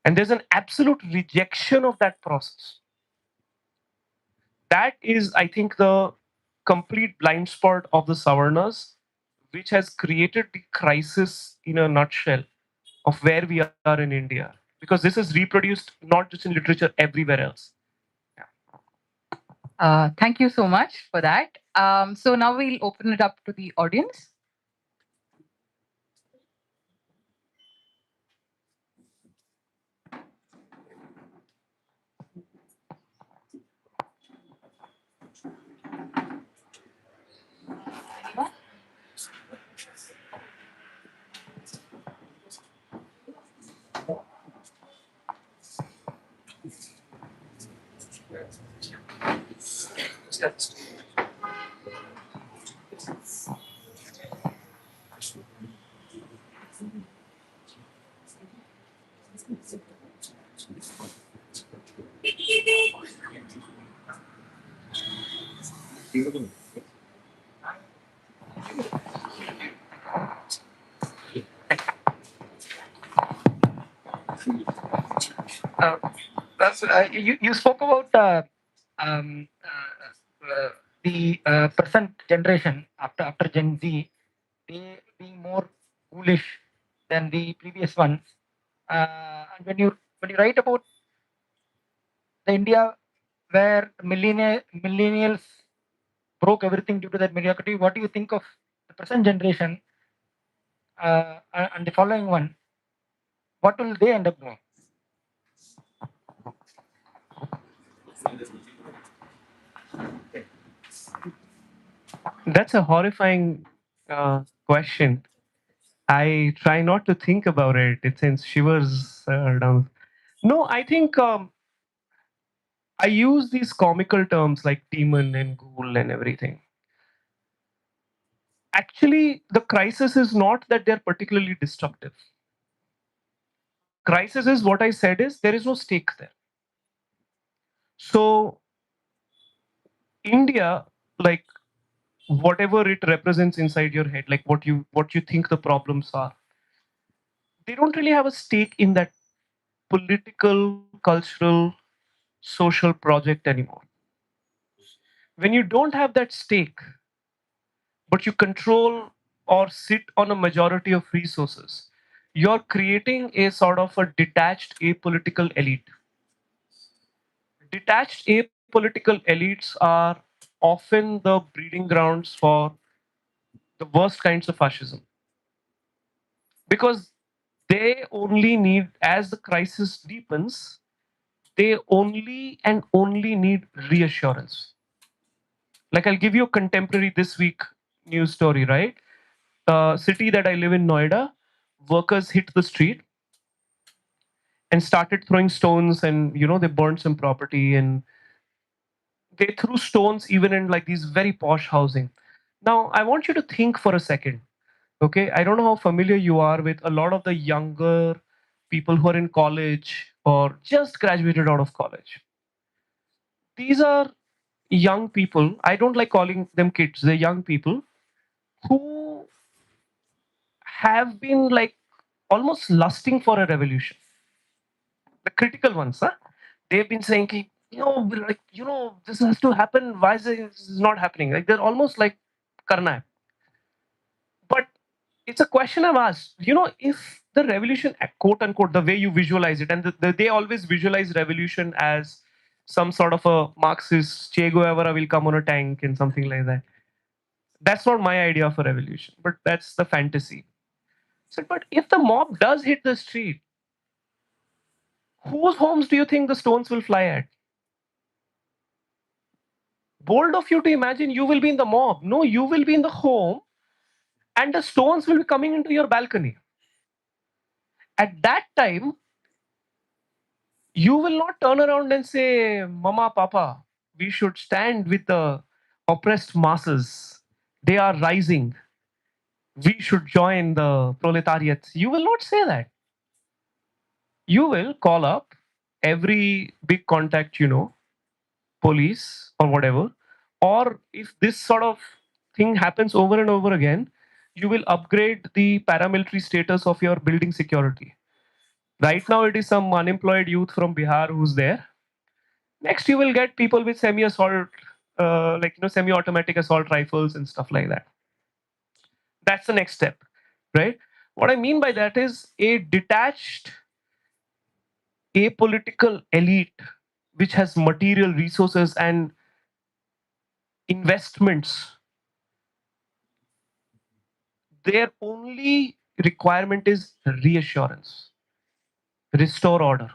And there's an absolute rejection of that process. That is, I think, the complete blind spot of the Savarnas, which has created the crisis in a nutshell of where we are in India. Because this is reproduced not just in literature, everywhere else. Thank you so much for that. So now we'll open it up to the audience. You spoke about um, the present generation after Gen Z, they being more foolish than the previous ones. And when you write about the India where millennials broke everything due to that mediocrity, what do you think of the present generation and the following one? What will they end up doing? That's a horrifying question. I try not to think about it. It sends shivers down. No, I think I use these comical terms like demon and ghoul and everything. Actually, the crisis is not that they're particularly destructive. The crisis is what I said is there is no stake there. So, India, like whatever it represents inside your head, like what you think the problems are, they don't really have a stake in that political, cultural, social project anymore. When you don't have that stake, but you control or sit on a majority of resources, you're creating a sort of a detached apolitical elite. Detached apolitical elites are often the breeding grounds for the worst kinds of fascism because they only need, as the crisis deepens, they only and only need reassurance. Like I'll give you a contemporary this week news story, right? City that I live in, Noida, workers hit the street and started throwing stones, and they burned some property, and they threw stones even in like these very posh housing. Now I want you to think for a second. Okay, I don't know how familiar you are with a lot of the younger people who are in college or just graduated out of college. These are young people. I don't like calling them kids. They're young people who have been like almost lusting for a revolution. The critical ones, huh? They've been saying, "Ki, this has to happen. Why is this not happening?" Like they're almost like karna hai. it's a question I've asked. If the revolution, quote unquote, the way you visualize it, and they always visualize revolution as some sort of a Marxist Che Guevara will come on a tank and something like that. That's not my idea of a revolution, but that's the fantasy. So, but if the mob does hit the street, whose homes do you think the stones will fly at? Bold of you to imagine you will be in the mob. No, you will be in the home and the stones will be coming into your balcony. At that time, you will not turn around and say, Mama, Papa, we should stand with the oppressed masses. They are rising. We should join the proletariat. You will not say that. You will call up every big contact police or whatever. Or if this sort of thing happens over and over again, you will upgrade the paramilitary status of your building security. Right now, it is some unemployed youth from Bihar who's there. Next, you will get people with semi-assault, semi-automatic assault rifles and stuff like that. That's the next step, right? What I mean by that is a detached, apolitical elite which has material resources and investments. Their only requirement is reassurance, restore order.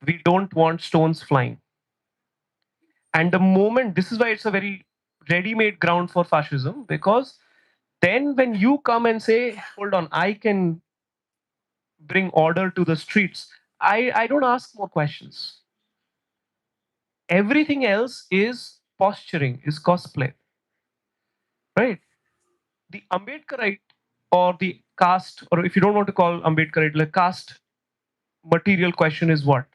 We don't want stones flying. And the moment, this is why it's a very ready-made ground for fascism, because then when you come and say, hold on, I can bring order to the streets, I don't ask more questions. Everything else is posturing, is cosplay, right? The Ambedkarite or the caste, or if you don't want to call Ambedkarite, like caste material question is what?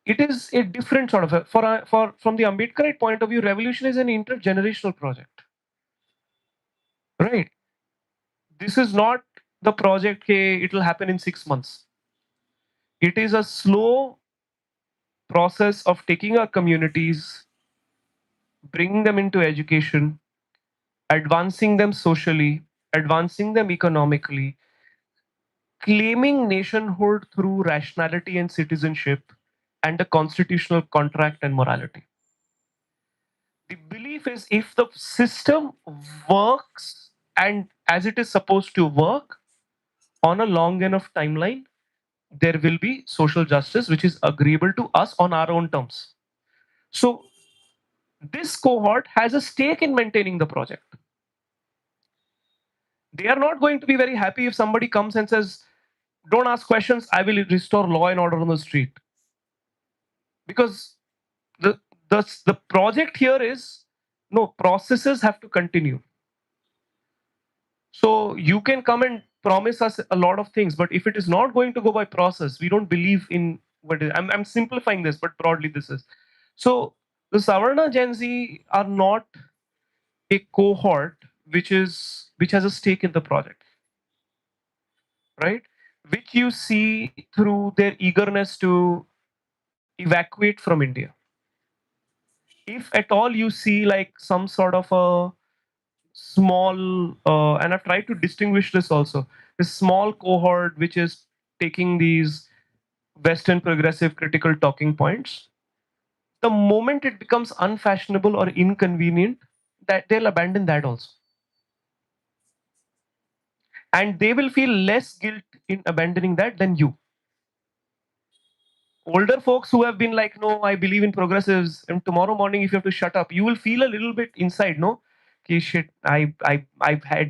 It is a different sort of for from the Ambedkarite point of view, revolution is an intergenerational project, right? This is not the project, hey, it will happen in 6 months. It is a slow process of taking our communities, bringing them into education, advancing them socially, advancing them economically, claiming nationhood through rationality and citizenship, and the constitutional contract and morality. The belief is if the system works and as it is supposed to work on a long enough timeline, there will be social justice which is agreeable to us on our own terms. So this cohort has a stake in maintaining the project. They are not going to be very happy if somebody comes and says, don't ask questions, I will restore law and order on the street. Because the project here is, no, processes have to continue. So you can come and promise us a lot of things, but if it is not going to go by process, we don't believe in what is. I'm simplifying this, but broadly this is. So the Savarna Gen Z are not a cohort which has a stake in the project, right? Which you see through their eagerness to evacuate from India. If at all you see like some sort of a small, and I've tried to distinguish this also, a small cohort which is taking these Western progressive critical talking points, the moment it becomes unfashionable or inconvenient, that they'll abandon that also. And they will feel less guilt in abandoning that than you. Older folks who have been like, no, I believe in progressives, and tomorrow morning if you have to shut up, you will feel a little bit inside, no? Okay, shit, I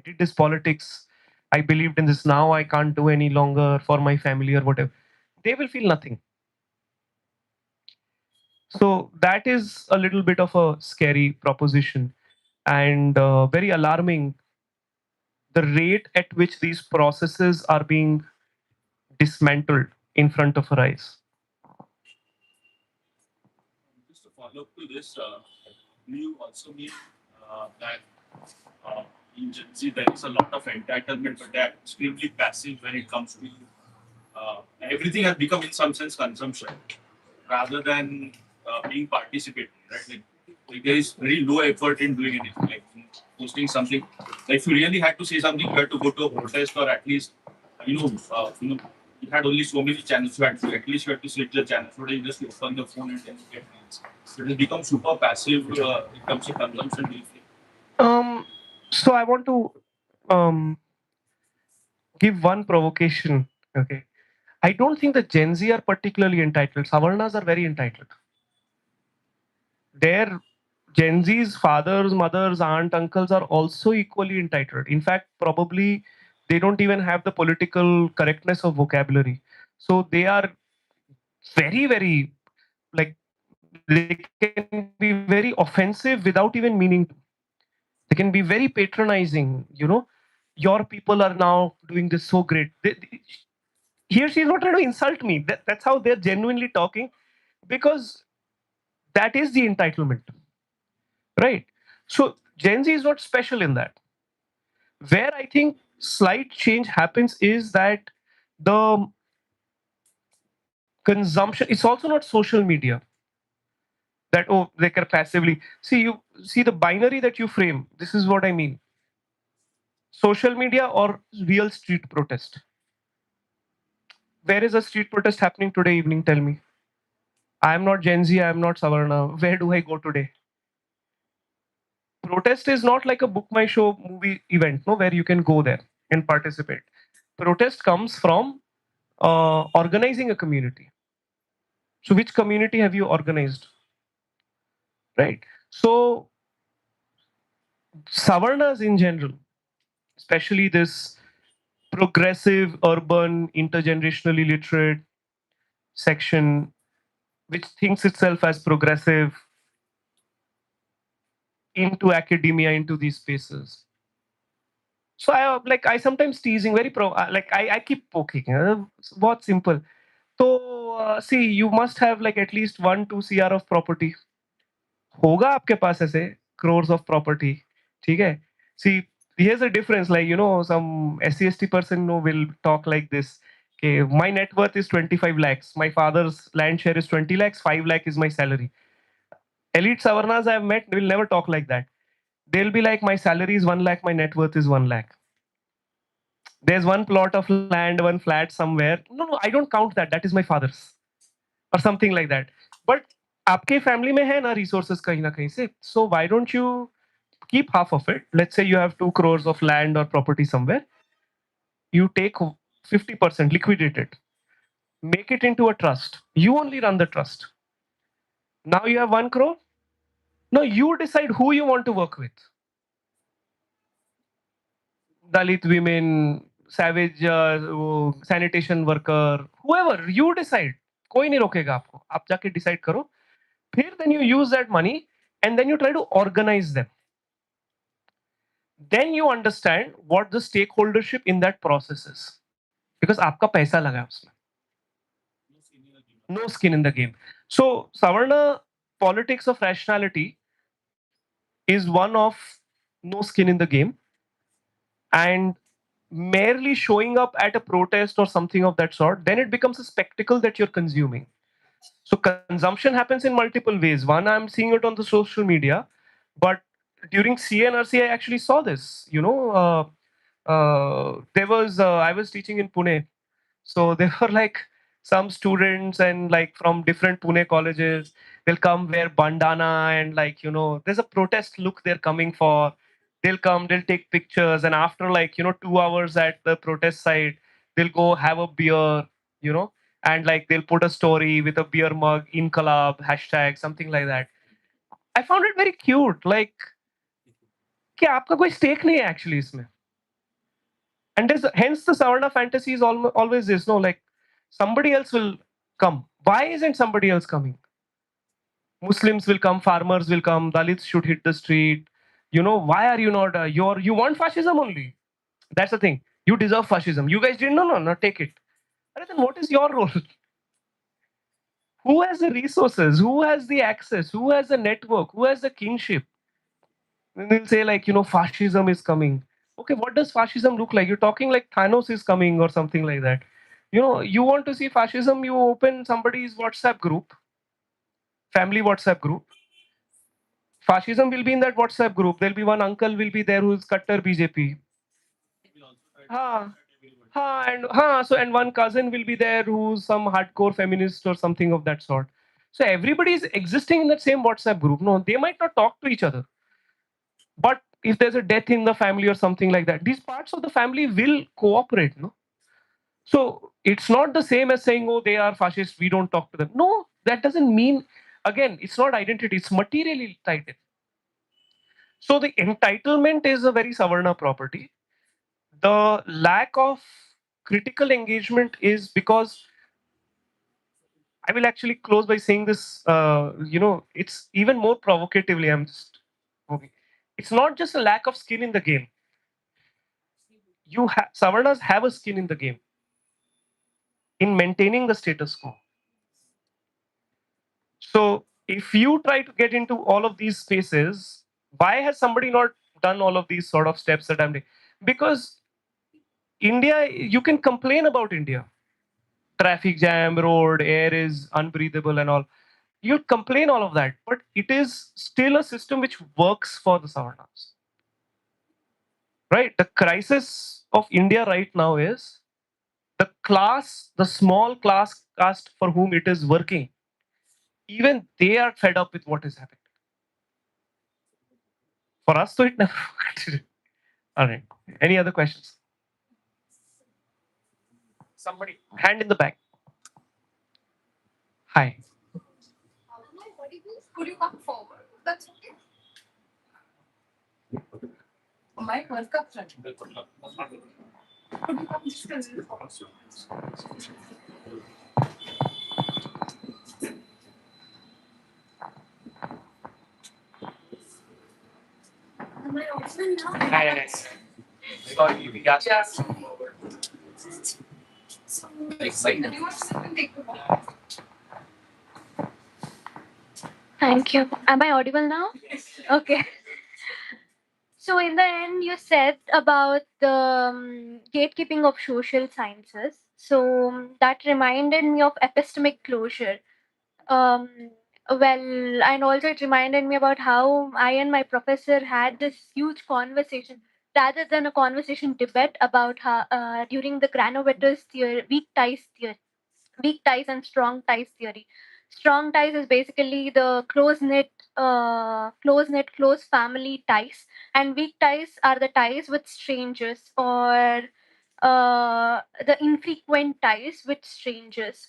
did this politics, I believed in this, now I can't do any longer for my family or whatever. They will feel nothing. So that is a little bit of a scary proposition and very alarming, the rate at which these processes are being dismantled in front of our eyes. Just to follow up to this, do you also mean that in Gen Z there is a lot of entitlement, but they're extremely passive when it comes to everything has become in some sense consumption rather than being participating, right? Like there is very low effort in doing anything, like posting something if you really had to say something, you had to go to a protest, or at least, you had only so many channels. You had to, at least you had to switch the channel. Today, you just open the phone and then you get reels. So it has become super passive in terms of consumption. Do you think? So I want to give one provocation. Okay, I don't think the Gen Z are particularly entitled. Savarnas are very entitled. Their Gen Z's fathers, mothers, aunt, uncles are also equally entitled. In fact, probably they don't even have the political correctness of vocabulary. So they are very, very, like, they can be very offensive without even meaning to. They can be very patronizing. Your people are now doing this so great. He or she is not trying to insult me. That's how they're genuinely talking, because that is the entitlement, right? So Gen Z is not special in that. Where I think slight change happens is that the consumption, it's also not social media that, oh, they can passively see. You see the binary that you frame. This is what I mean: social media or real street protest. Where is a street protest happening today evening? Tell me. I am not Gen Z, I am not Savarna. Where do I go today? Protest is not like a book my show movie event, no, where you can go there and participate. Protest comes from organizing a community. So which community have you organized, right? So Savarnas in general, especially this progressive, urban, intergenerationally literate section, which thinks itself as progressive, into academia, into these spaces. So I sometimes teasing very I keep poking. What simple. So see, you must have like at least 1-2 CR of property. होगा आपके पास ऐसे crores of property. ठीक है? See, here's the difference. Like, some SC/ST person will talk like this. Okay, my net worth is 25 lakhs. My father's land share is 20 lakhs. 5 lakh is my salary. Elite Savarnas I've met will never talk like that. They'll be like, my salary is 1 lakh. My net worth is 1 lakh. There's one plot of land, one flat somewhere. No, I don't count that. That is my father's, or something like that. But आपके family में है ना resources कहीं ना कहीं से. So why don't you keep half of it? Let's say you have 2 crores of land or property somewhere. You take 50%, liquidate it, make it into a trust. You only run the trust. Now you have 1 crore. Now you decide who you want to work with. Dalit women, savage sanitation worker, whoever, you decide. कोई नहीं रोकेगा आपको. आप जाके decide करो. फिर then you use that money and then you try to organize them. Then you understand what the stakeholdership in that process is. Because आपका पैसा लगा है उसमें. No skin in the game. So Savarna politics of rationality is one of no skin in the game, and merely showing up at a protest or something of that sort, then it becomes a spectacle that you're consuming. So consumption happens in multiple ways. One, I'm seeing it on the social media, but during CNRC, I actually saw this. There was I was teaching in Pune, so there were like some students and like from different Pune colleges. They'll come wear bandana and there's a protest look they're coming for. They'll come, they'll take pictures, and after 2 hours at the protest site, they'll go have a beer, you know, and they'll put a story with a beer mug, in collab, hashtag, something like that. I found it very cute. Like, कि आपका कोई stake नहीं है actually इसमें. And hence the Savarna fantasy is always this, no, like somebody else will come. Why isn't somebody else coming? Muslims will come, farmers will come, Dalits should hit the street. Why are you not? You want fascism only. That's the thing. You deserve fascism. You guys didn't. No, take it. And then what is your role? Who has the resources? Who has the access? Who has the network? Who has the kingship? And they'll say fascism is coming. Okay, what does fascism look like? You're talking like Thanos is coming or something like that. You want to see fascism, you open somebody's WhatsApp group, family WhatsApp group. Fascism will be in that WhatsApp group. There'll be one uncle will be there who's Kattar BJP. And one cousin will be there who's some hardcore feminist or something of that sort. So everybody is existing in that same WhatsApp group. No, they might not talk to each other, but if there's a death in the family or something like that, these parts of the family will cooperate. No, so it's not the same as saying, oh, they are fascists, we don't talk to them. No, that doesn't mean, again, it's not identity, it's materially tied. So the entitlement is a very Savarna property. The lack of critical engagement is because, I will actually close by saying this, it's even more provocatively, I'm just, okay. It's not just a lack of skin in the game. Savarnas have a skin in the game in maintaining the status quo. So if you try to get into all of these spaces, why has somebody not done all of these sort of steps that I'm doing? Because India, you can complain about India. Traffic jam, road, air is unbreathable and all. You complain all of that, but it is still a system which works for the Savarnas. Right? The crisis of India right now is the small class caste for whom it is working. Even they are fed up with what is happening. For us, so it never worked. All right. Any other questions? Somebody, hand in the back. Hi. Could you come forward? That's okay. My World Cup friend. Could you come just a little forward? Am I audible now? Nice. Sorry, we got Yeah. Excited. Thank you. Am I audible now? Okay. So, in the end, you said about the gatekeeping of social sciences. So, that reminded me of epistemic closure. And also it reminded me about how I and my professor had this huge conversation rather than a conversation debate about how during the Granovetter's theory, weak ties and strong ties theory. Strong ties is basically the close family ties, and weak ties are the ties with strangers or the infrequent ties with strangers.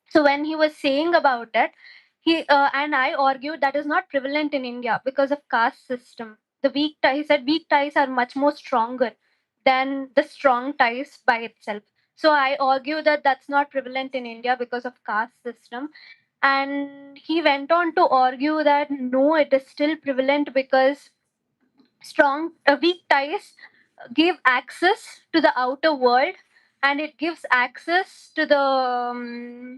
So when he was saying about it, he and I argued that is not prevalent in India because of caste system. He said weak ties are much more stronger than the strong ties by itself. So I argue that that's not prevalent in India because of caste system. And he went on to argue that no, it is still prevalent because weak ties give access to the outer world, and it gives access to the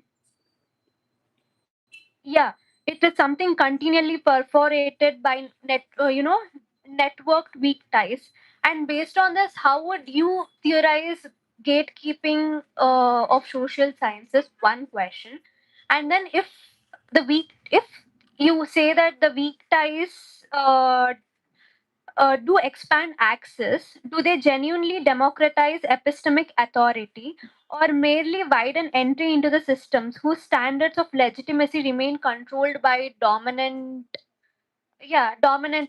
yeah, it is something continually perforated by networked weak ties. And based on this, how would you theorize gatekeeping of social sciences? One question. And then if you say that the weak ties do expand access, do they genuinely democratize epistemic authority or merely widen entry into the systems whose standards of legitimacy remain controlled by dominant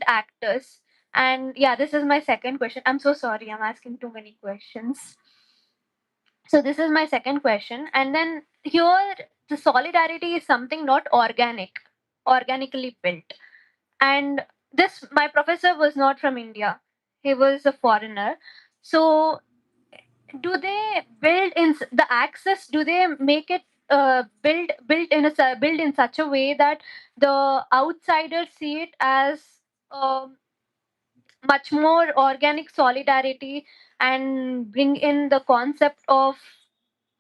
actors? And yeah, this is my second question. I'm so sorry, I'm asking too many questions. So this is my second question. And then here, the solidarity is something not organically built. And this, my professor was not from India, he was a foreigner. So do they build in the access, do they make it build in such a way that the outsiders see it as um, much more organic solidarity, and bring in the concept of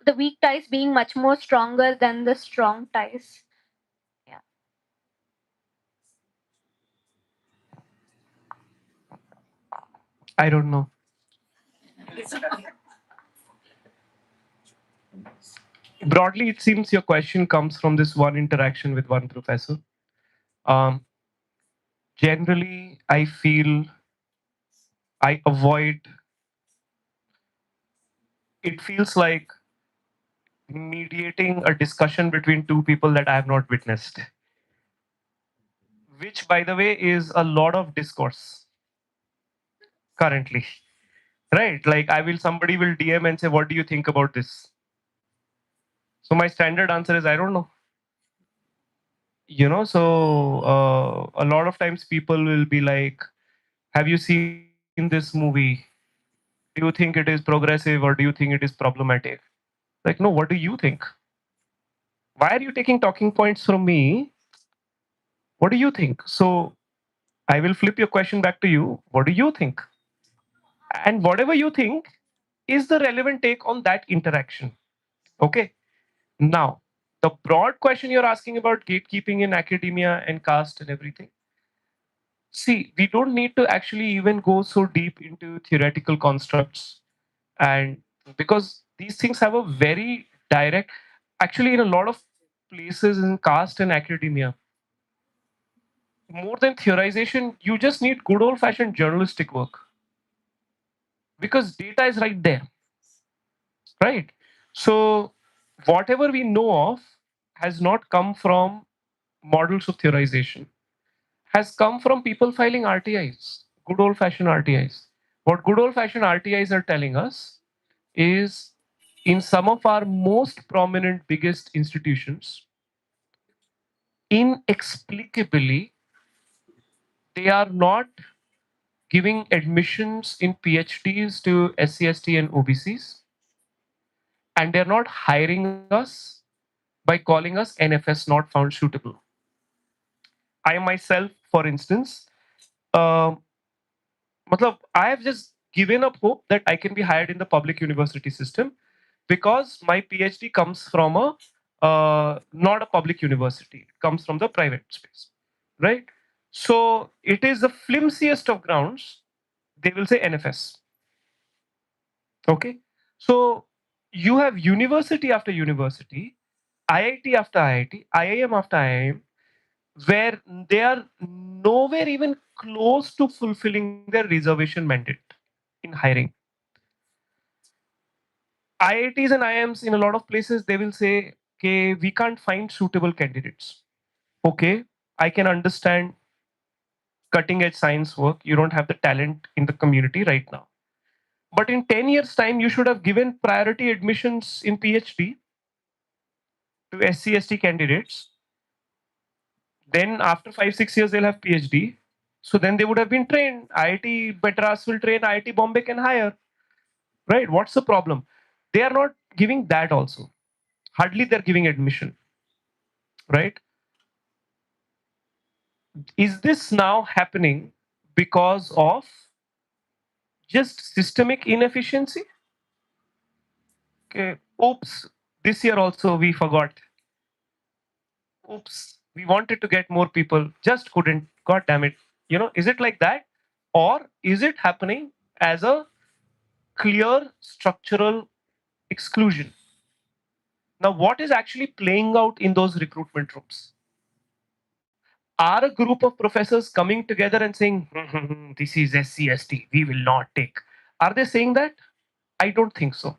the weak ties being much more stronger than the strong ties? Yeah. I don't know. Broadly, it seems your question comes from this one interaction with one professor. Um, generally I feel I avoid, it feels like mediating a discussion between two people that I have not witnessed, which, by the way, is a lot of discourse currently, right? Like, somebody will DM and say, "What do you think about this?" So my standard answer is, "I don't know." A lot of times people will be like, "Have you seen this movie? Do you think it is progressive or do you think it is problematic?" Like, no, what do you think? Why are you taking talking points from me? What do you think? So I will flip your question back to you. What do you think? And whatever you think is the relevant take on that interaction. Okay. Now, the broad question you're asking about gatekeeping in academia and caste and everything. See, we don't need to actually even go so deep into theoretical constructs, and because these things have a very direct, actually, in a lot of places in caste and academia, more than theorization, you just need good old fashioned journalistic work because data is right there, right? So, whatever we know of has not come from models of theorization, has come from people filing RTIs, good old fashioned RTIs. What good old fashioned RTIs are telling us is in some of our most prominent, biggest institutions, inexplicably, they are not giving admissions in PhDs to SC/ST and OBCs, and they're not hiring us by calling us NFS not found suitable. I myself, for instance, uh, I have just given up hope that I can be hired in the public university system because my PhD comes from a not a public university. It comes from the private space, right? So it is the flimsiest of grounds. They will say NFS. Okay, so you have university after university, IIT after IIT, IIM after IIM, where they are nowhere even close to fulfilling their reservation mandate in hiring. IITs and IIMs in a lot of places, they will say, okay, we can't find suitable candidates. Okay, I can understand cutting edge science work. You don't have the talent in the community right now. But in 10 years' time, you should have given priority admissions in PhD to SC/ST candidates. Then after 5 6 years, they'll have PhD. So then they would have been trained. IIT Madras will train, IIT Bombay can hire. Right? What's the problem? They are not giving that also. Hardly they're giving admission. Right? Is this now happening because of just systemic inefficiency? Okay. Oops. This year also we forgot. Oops. We wanted to get more people, just couldn't. God damn it. Is it like that? Or is it happening as a clear structural exclusion? Now, what is actually playing out in those recruitment rooms? Are a group of professors coming together and saying, this is SCST, we will not take? Are they saying that? I don't think so.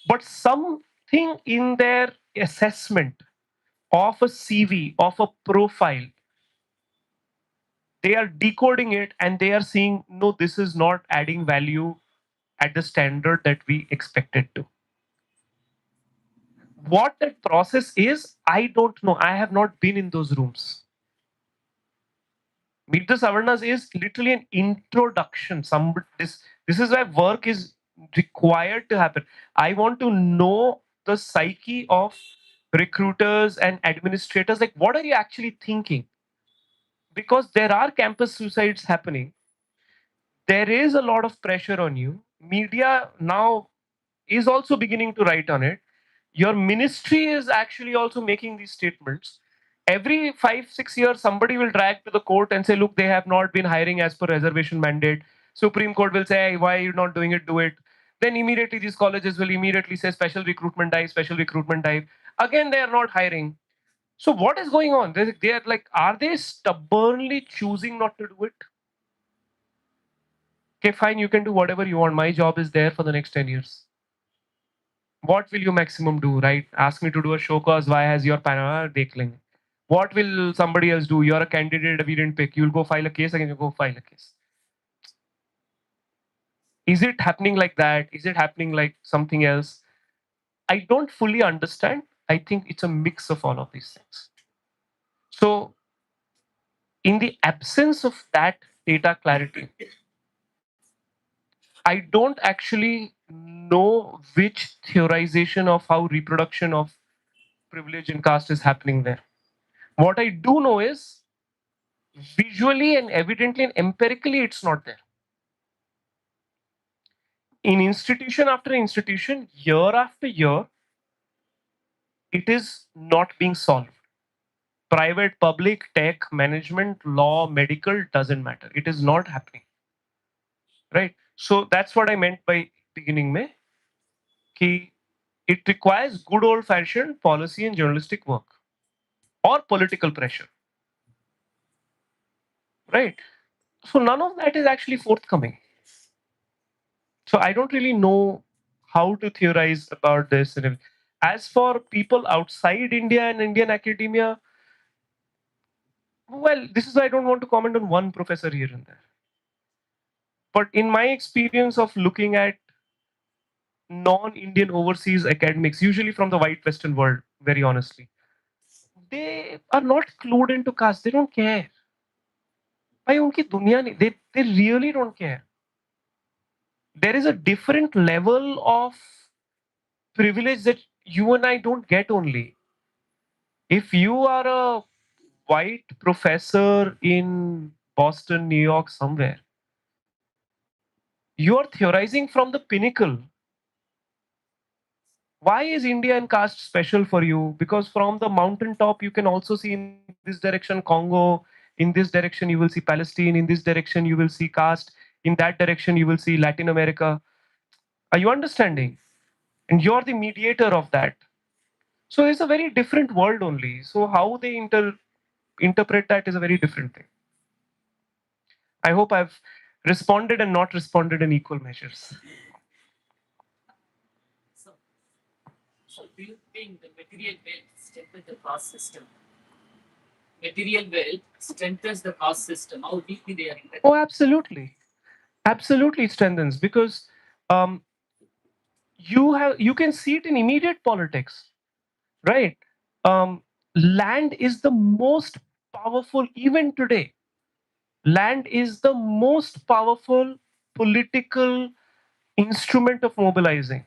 But something in their assessment of a CV, of a profile, they are decoding it and they are seeing, no, this is not adding value at the standard that we expected to. What that process is, I don't know. I have not been in those rooms. Meet the Savarnas is literally an introduction. This is where work is required to happen. I want to know the psyche of recruiters and administrators. Like, what are you actually thinking? Because there are campus suicides happening. There is a lot of pressure on you. Media now is also beginning to write on it. Your ministry is actually also making these statements. Every 5 6 years, somebody will drag to the court and say, look, they have not been hiring as per reservation mandate. Supreme Court will say, hey, why are you not doing it? Do it. Then immediately these colleges will immediately say special recruitment dive, special recruitment dive. Again, they are not hiring. So what is going on? They are like, are they stubbornly choosing not to do it? Okay, fine, you can do whatever you want. My job is there for the next 10 years. What will you maximum do, right? Ask me to do a show cause why has your panel declining? What will somebody else do? You're a candidate we didn't pick. You'll go file a case again, you go file a case. Is it happening like that? Is it happening like something else? I don't fully understand. I think it's a mix of all of these things. So, in the absence of that data clarity, I don't actually know which theorization of how reproduction of privilege and caste is happening there. What I do know is visually and evidently and empirically, it's not there. In institution after institution, year after year, it is not being solved. Private, public, tech, management, law, medical, doesn't matter. It is not happening. Right? So that's what I meant by beginning mein, ki it requires good old fashioned policy and journalistic work or political pressure. Right? So none of that is actually forthcoming. So I don't really know how to theorize about this. And as for people outside India and Indian academia, well, this is why I don't want to comment on one professor here and there. But in my experience of looking at non-Indian overseas academics, usually from the white Western world, very honestly, they are not clued into caste. They don't care. भाई उनकी दुनिया नहीं, they really don't care. There is a different level of privilege that you and I don't get only. If you are a white professor in Boston, New York, somewhere, you are theorizing from the pinnacle. Why is India and caste special for you? Because from the mountaintop, you can also see in this direction Congo, in this direction, you will see Palestine, in this direction, you will see caste, in that direction, you will see Latin America. Are you understanding? And you're the mediator of that. So it's a very different world only. So how they interpret that is a very different thing. I hope I've responded and not responded in equal measures. So do you think the material wealth strengthens the caste system? Material wealth strengthens the caste system. How deeply they are interconnected? Oh, absolutely. Absolutely it strengthens because um, you can see it in immediate politics, right? Land is the most powerful, even today. Land is the most powerful political instrument of mobilizing.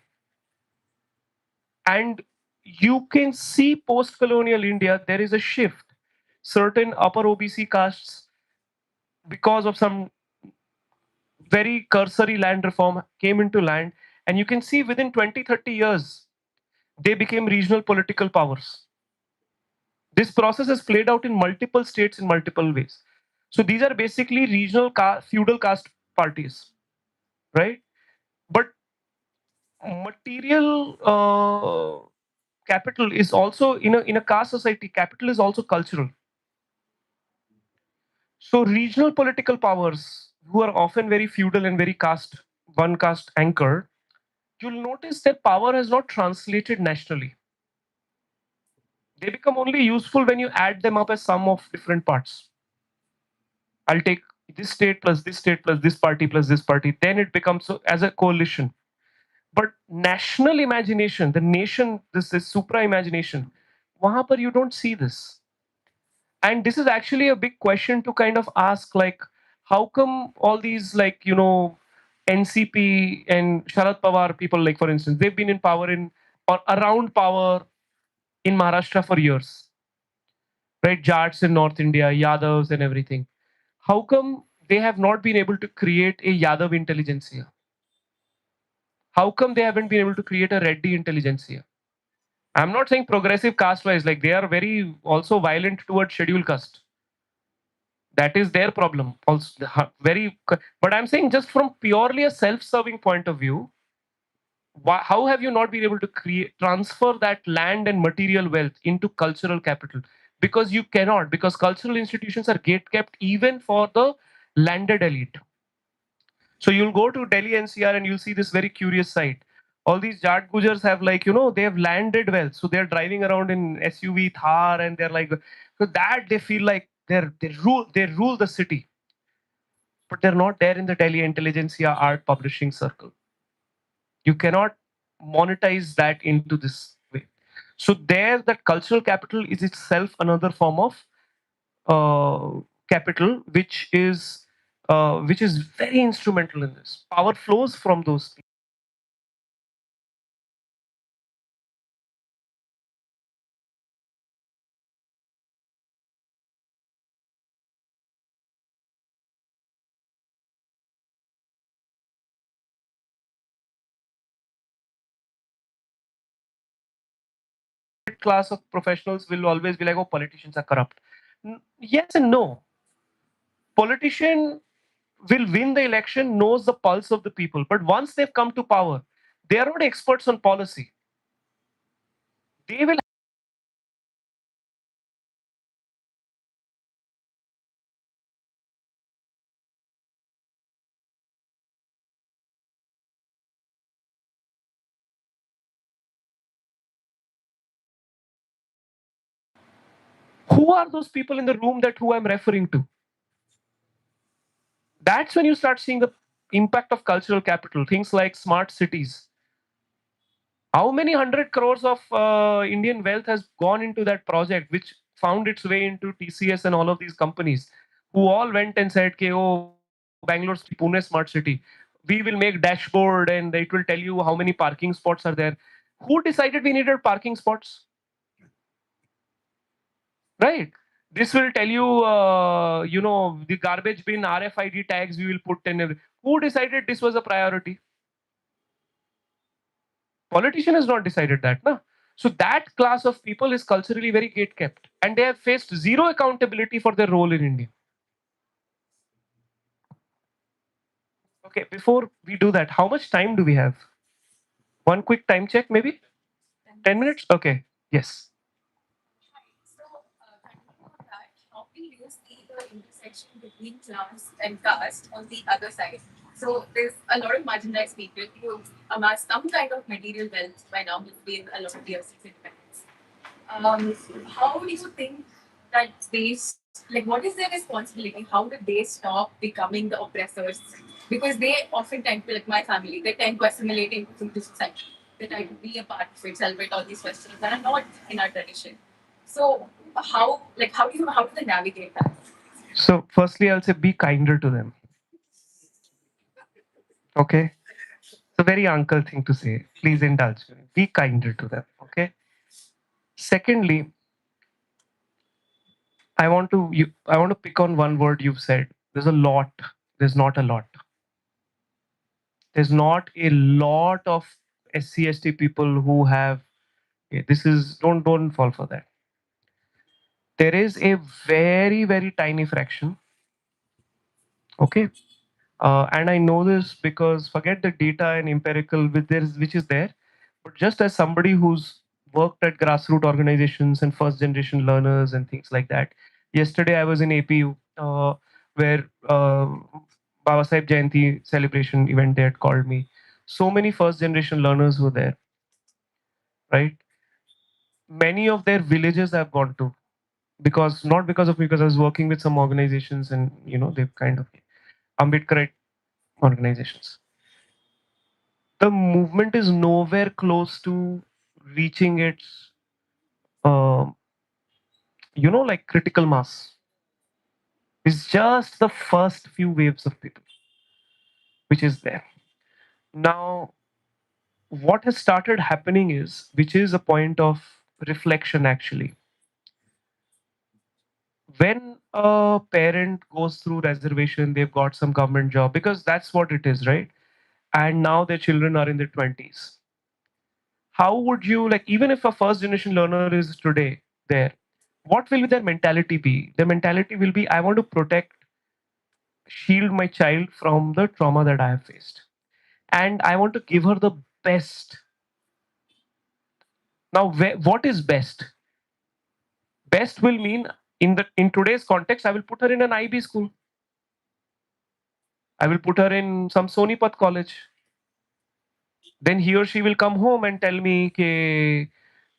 And you can see post-colonial India, there is a shift. Certain upper OBC castes, because of some very cursory land reform, came into land. And you can see within 20, 30 years, they became regional political powers. This process has played out in multiple states in multiple ways. So these are basically regional feudal caste parties, right? But material capital is also in a caste society. Capital is also cultural. So regional political powers, who are often very feudal and very one caste anchored, you'll notice that power has not translated nationally. They become only useful when you add them up as sum of different parts. I'll take this state plus this state plus this party plus this party. Then it becomes as a coalition. But national imagination, the nation, this supra imagination, wahan par you don't see this. And this is actually a big question to kind of ask, like, how come all these, like, NCP and Sharad Pawar people, like, for instance, they've been in power or around power in Maharashtra for years, right? Jats in North India, Yadavs and everything. How come they have not been able to create a Yadav intelligentsia? How come they haven't been able to create a Reddy intelligentsia? I'm not saying progressive caste wise, like they are very also violent towards scheduled caste. That is their problem. Also, but I'm saying just from purely a self-serving point of view, how have you not been able to transfer that land and material wealth into cultural capital? because you cannot, because cultural institutions are gate kept even for the landed elite. So you'll go to Delhi NCR and you'll see this very curious sight. All these Jat Gujars have, like, they have landed wealth. So they're driving around in SUV Thar, and they're like, so that they feel like they rule the city. But they're not there in the Delhi intelligentsia art publishing circle. You cannot monetize that into this way. So there, that cultural capital is itself another form of capital, which is very instrumental in this. Power flows from those. Class of professionals will always be like, oh, politicians are corrupt. Yes and no. Politician will win the election, knows the pulse of the people, but once they've come to power, they are not experts on policy. They will. Who are those people in the room that who I'm referring to? That's when you start seeing the impact of cultural capital. Things like smart cities. How many 100 crores of Indian wealth has gone into that project, which found its way into TCS and all of these companies, who all went and said, "Okay, oh, Bangalore, Pune smart city. We will make dashboard and it will tell you how many parking spots are there." Who decided we needed parking spots? Right. This will tell you, the garbage bin RFID tags we will put in. Who decided this was a priority? Politician has not decided that, no. So that class of people is culturally very gate kept, and they have faced zero accountability for their role in India. Okay, before we do that, how much time do we have? One quick time check, maybe 10 minutes. Okay. Yes. So, continuing on that, how do you see the intersection between class and caste on the other side? So, there's a lot of marginalized people who amass some kind of material wealth by now, who've been a lot of years since independence. How do you think that like, what is their responsibility? How do they stop becoming the oppressors? Because they often tend to, like my family, they tend to assimilate into the society. They try to be a part of it, celebrate all these festivals that are not in our tradition. So, how do they navigate that? So, firstly, I'll say be kinder to them. Okay. It's a very uncle thing to say. Please indulge me. Be kinder to them. Okay. Secondly, I want to pick on one word you've said. There's a lot. There's not a lot. There's not a lot of SC/ST people who have. Okay, this is don't fall for that. There is a very very tiny fraction. Okay, and I know this because forget the data and empirical which is there, but just as somebody who's worked at grassroots organizations and first generation learners and things like that. Yesterday I was in APU where Baba Sahib Jayanti celebration event they had called me. So many first generation learners were there, right? Many of their villages I've gone to because not because of me, because I was working with some organizations and they've kind of Ambedkarite organizations. The movement is nowhere close to reaching its uh, like critical mass. It's just the first few waves of people which is there. Now what has started happening is, which is a point of reflection actually, when a parent goes through reservation, they've got some government job because that's what it is, right? And now their children are in their 20s. How would you, like, even if a first generation learner is today there, what will their mentality be? Their mentality will be, I want to protect, shield my child from the trauma that I have faced, and I want to give her the best. Now what is best? Best will mean in today's context, I will put her in an IB school. I will put her in some Sonipat college. Then he or she will come home and tell me, "Ke,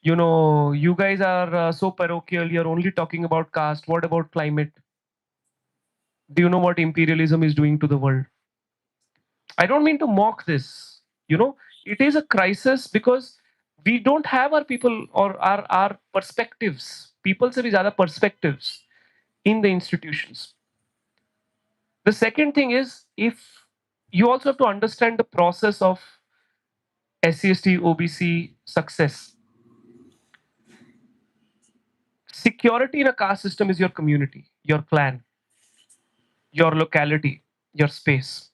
you guys are so parochial. You're only talking about caste. What about climate? Do you know what imperialism is doing to the world?" I don't mean to mock this. It is a crisis because we don't have our people or our perspectives. People say other perspectives in the institutions. The second thing is, if you also have to understand the process of SCST OBC success. Security in a caste system is your community, your clan, your locality, your space.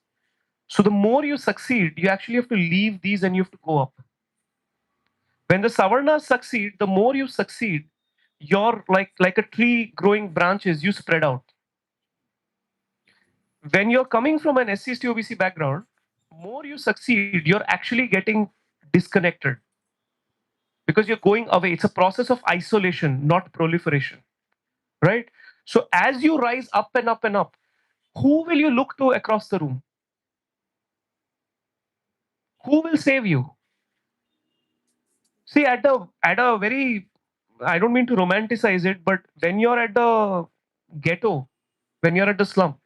So the more you succeed, you actually have to leave these and you have to go up. When the Savarnas succeed, the more you succeed, you're like a tree growing branches, you spread out. When you're coming from an SC OBC background, more you succeed, you're actually getting disconnected because you're going away. It's a process of isolation, not proliferation, right? So as you rise up and up and up, who will you look to across the room? Who will save you? See, at a very, I don't mean to romanticize it, but when you're at the ghetto, when you're at the slum,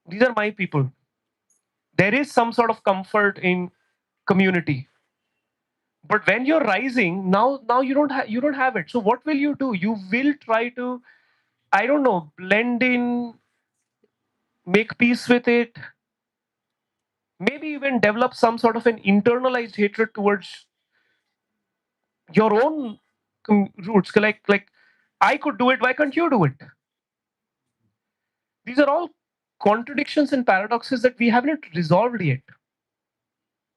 these are my people. There is some sort of comfort in community. But when you're rising, now you don't have it. So what will you do? You will try to, I don't know, blend in, make peace with it, maybe even develop some sort of an internalized hatred towards your own roots. Like I could do it, why can't you do it? These are all contradictions and paradoxes that we haven't resolved yet,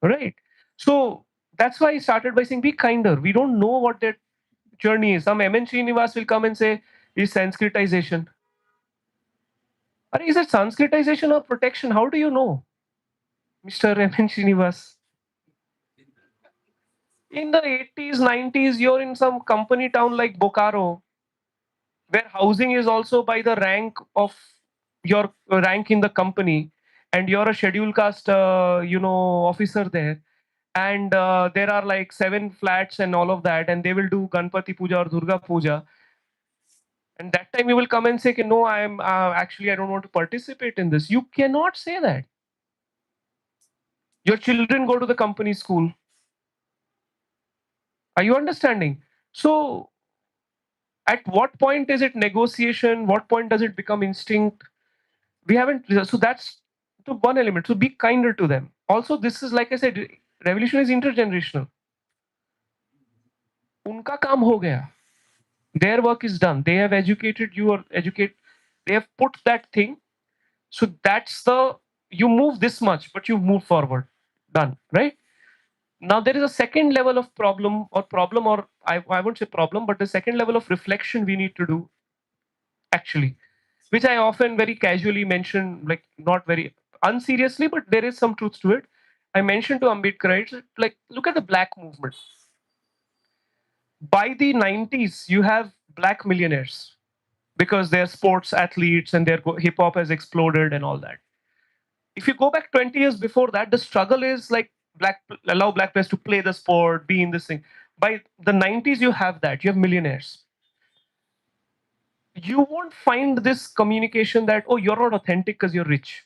right? So that's why I started by saying be kinder. We don't know what that journey is. Some MN Srinivas will come and say is Sanskritization. Or is it Sanskritization or protection? How do you know, Mr. MN Srinivas? In the 80s, 90s, you're in some company town like Bokaro, where housing is also by the rank of your rank in the company, and you're a scheduled caste, officer there, and there are like 7 flats and all of that, and they will do Ganpati Puja or Durga Puja, and that time you will come and say, "Okay, no, I'm actually I don't want to participate in this." You cannot say that. Your children go to the company school. Are you understanding? So at what point is it negotiation? What point does it become instinct? We haven't. So that's the one element. So be kinder to them. Also, this is like I said, revolution is intergenerational. उनका काम हो गया. Their work is done. They have educated you or educate. They have put that thing. So that's the you move this much, but you move forward. Done, right? Now there is a second level of problem, or I won't say problem, but the second level of reflection we need to do actually, which I often very casually mention, like not very unseriously, but there is some truth to it. I mentioned to Ambedkar, right? Like look at the black movement. By the 90s, you have black millionaires because they're sports athletes and their hip hop has exploded and all that. If you go back 20 years before that, the struggle is like allow black players to play the sport, be in this thing. By the 90s, you have that. You have millionaires. You won't find this communication that, oh, you're not authentic because you're rich.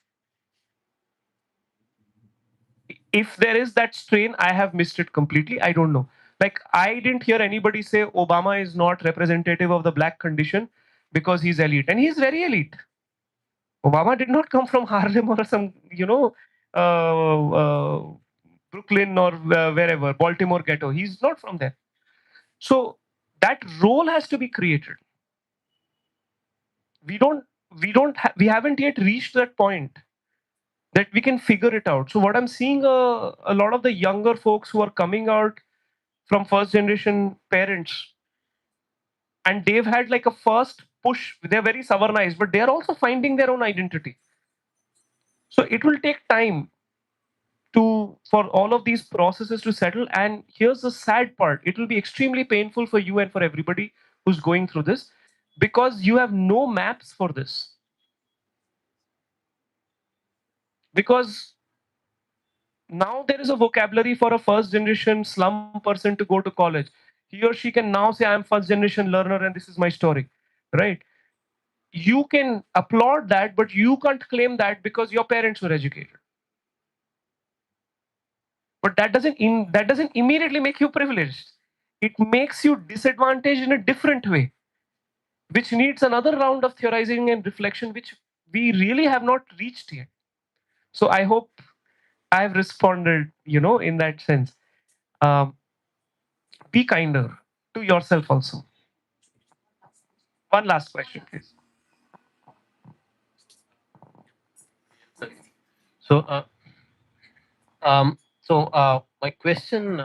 If there is that strain, I have missed it completely. I don't know. Like, I didn't hear anybody say Obama is not representative of the black condition because he's elite. And he's very elite. Obama did not come from Harlem or some, uh, uh, Brooklyn or wherever, Baltimore ghetto. He's not from there. So that role has to be created. We don't, we haven't yet reached that point that we can figure it out. So what I'm seeing, a lot of the younger folks who are coming out from first generation parents, and they've had like a first push. They're very Savarnized, but they're also finding their own identity. So it will take time for all of these processes to settle. And here's the sad part: it will be extremely painful for you and for everybody who's going through this, because you have no maps for this. Because now there is a vocabulary for a first generation slum person to go to college. He or she can now say, I'm first generation learner and this is my story, right? You can applaud that, but you can't claim that because your parents were educated. But that doesn't immediately make you privileged. It makes you disadvantaged in a different way, which needs another round of theorizing and reflection, which we really have not reached yet. So I hope I've responded, in that sense. Um, be kinder to yourself also. One last question, please. So, my question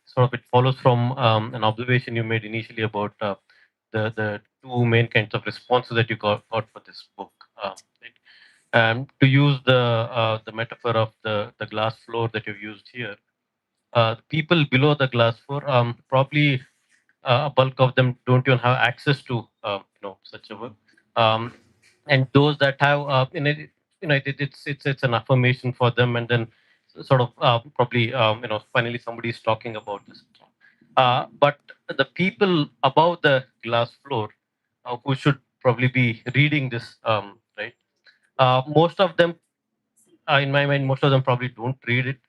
sort of it follows from an observation you made initially about the two main kinds of responses that you got for this book. Right? To use the metaphor of the glass floor that you've used here, people below the glass floor, probably a bulk of them don't even have access to such a work. Um, and those that have, it's an affirmation for them, and then sort of probably finally somebody is talking about this. But the people above the glass floor, who should probably be reading this, right? Most of them, in my mind, most of them probably don't read it.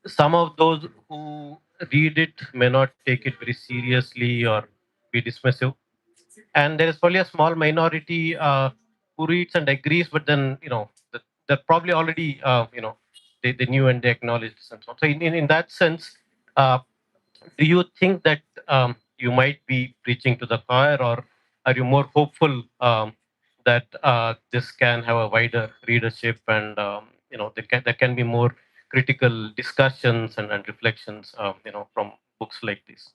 Some of those who read it may not take it very seriously or be dismissive, and there is probably a small minority who reads and agrees, but then they're probably already they knew and they acknowledged this and so on. So in that sense, uh, do you think that you might be preaching to the choir, or are you more hopeful that this can have a wider readership, and there can be more critical discussions and reflections from books like this?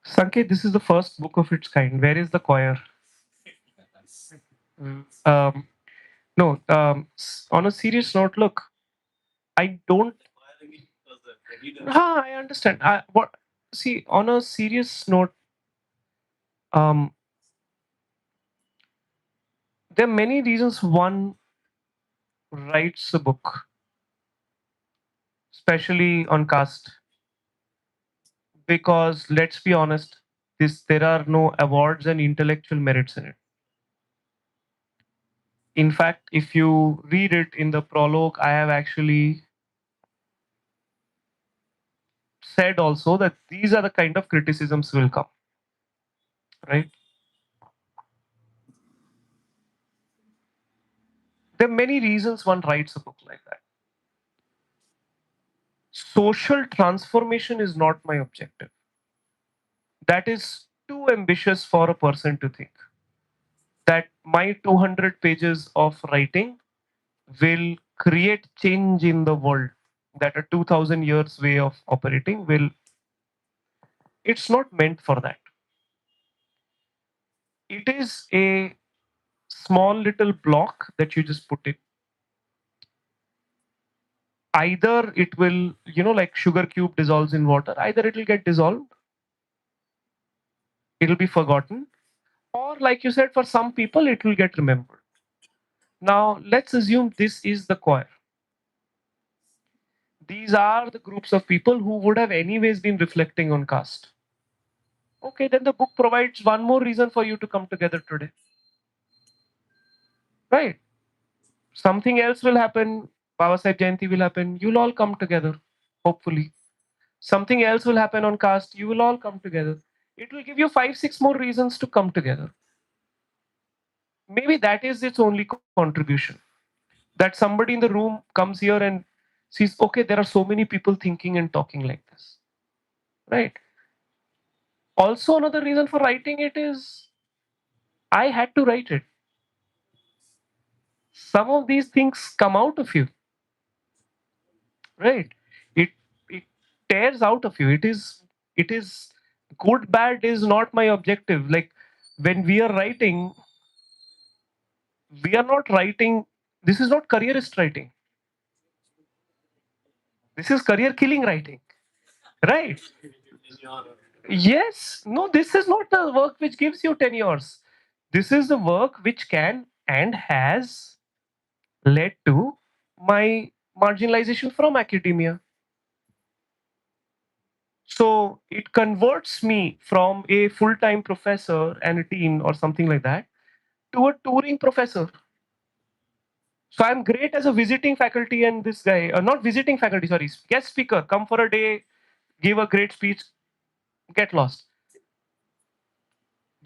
Sanket, this is the first book of its kind. Where is the choir? Um, no, on a serious note, look, I don't. I understand. See, on a serious note, um, there are many reasons one writes a book, especially on caste. Because let's be honest, there are no awards and intellectual merits in it. In fact, if you read it in the prologue, I have actually said also that these are the kind of criticisms will come, right? There are many reasons one writes a book like that. Social transformation is not my objective. That is too ambitious for a person to think that my 200 pages of writing will create change in the world, that a 2000 years way of operating will. It's not meant for that. It is a small little block that you just put in. Either it will, like sugar cube dissolves in water, either it will get dissolved, it'll be forgotten, or like you said, for some people it will get remembered. Now let's assume this is the choir. These are the groups of people who would have anyways been reflecting on caste. Okay, then the book provides one more reason for you to come together today. Right? Something else will happen. Baba Sahib Jayanti will happen. You'll all come together, hopefully. Something else will happen on caste. You will all come together. It will give you 5, 6 more reasons to come together. Maybe that is its only contribution. That somebody in the room comes here and sees, okay, there are so many people thinking and talking like this. Right? Also, another reason for writing it is I had to write it. Some of these things come out of you. Right? It tears out of you. It is good, bad is not my objective. Like when we are writing, we are not writing, this is not careerist writing. This is career killing writing. Right. Yes. No, this is not the work which gives you tenures. This is the work which can and has led to my marginalization from academia. So it converts me from a full-time professor and a dean or something like that to a touring professor. So I'm great as a visiting faculty, and this guy, not visiting faculty, sorry, guest speaker, come for a day, give a great speech, get lost.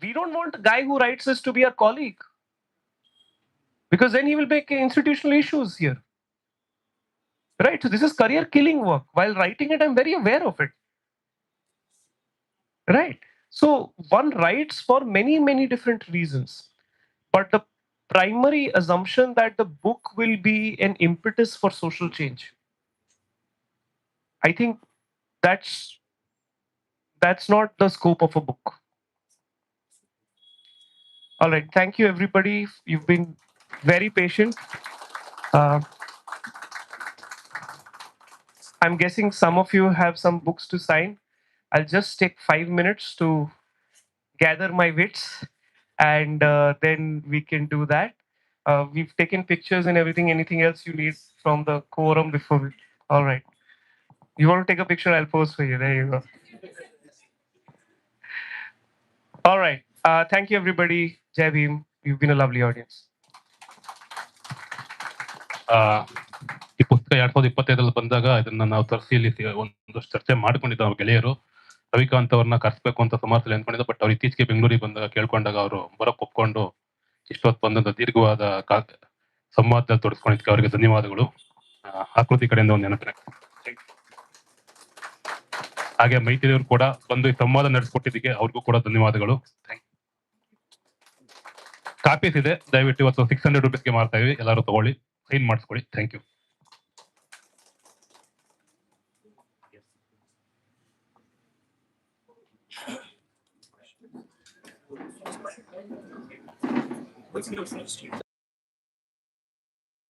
We don't want a guy who writes this to be our colleague, because then he will make institutional issues here. Right? So this is career killing work. While writing it, I'm very aware of it. Right? So one writes for many, many different reasons. But the primary assumption that the book will be an impetus for social change, I think that's not the scope of a book. All right. Thank you, everybody. You've been very patient. I'm guessing some of you have some books to sign. I'll just take 5 minutes to gather my wits, and then we can do that. We've taken pictures and everything. Anything else you need from the quorum before we? All right. You want to take a picture? I'll pose for you. There you go. All right. Thank you, everybody. Jai Bhim. You've been a lovely audience. ಈ ಪುಸ್ತಕ 2025 ಬಂದಾಗ ಇದನ್ನ ನಾವು ತರಿಸಿ ಇಲ್ಲಿ ಒಂದಷ್ಟು ಚರ್ಚೆ ಮಾಡ್ಕೊಂಡಿದ್ದ ನಾವು ಗೆಳೆಯರು ರವಿಕಾಂತ್ ಅವ್ರನ್ನ ಕರ್ಸ್ಬೇಕು ಅಂತ ಸಮಾಜದಲ್ಲಿ ಅಂದ್ಕೊಂಡಿದ್ದ. ಬಟ್ ಅವ್ರು ಇತ್ತೀಚೆಗೆ ಬೆಂಗಳೂರಿಗೆ ಬಂದಾಗ ಕೇಳ್ಕೊಂಡಾಗ ಅವರು ಬರೋಕ್ ಒಪ್ಕೊಂಡು ಇಷ್ಟೊತ್ತು ಬಂದಂತ ದೀರ್ಘವಾದ ಸಂವಾದದಲ್ಲಿ ತೊಡಸ್ಕೊಂಡಿದ್ದಕ್ಕೆ ಅವರಿಗೆ ಧನ್ಯವಾದಗಳು. ಆಕೃತಿ ಕಡೆಯಿಂದ ಒಂದು ನೆನಪಿನ. ಹಾಗೆ ಮೈತ್ರಿ ಅವರು ಕೂಡ ಬಂದು ಈ ಸಂವಾದ ನಡೆಸ್ಕೊಟ್ಟಿದ್ದಕ್ಕೆ ಅವ್ರಿಗೂ ಕೂಡ ಧನ್ಯವಾದಗಳು. ಕಾಪೀಸ್ ಇದೆ, ದಯವಿಟ್ಟು ಇವತ್ತು 600 ರೂಪೀಸ್ಗೆ ಮಾಡ್ತಾ ಇದೀವಿ, ಎಲ್ಲರೂ ತಗೊಳ್ಳಿ, ಸೈನ್ ಮಾಡಿಸ್ಕೊಳ್ಳಿ. Thank you. What's your first?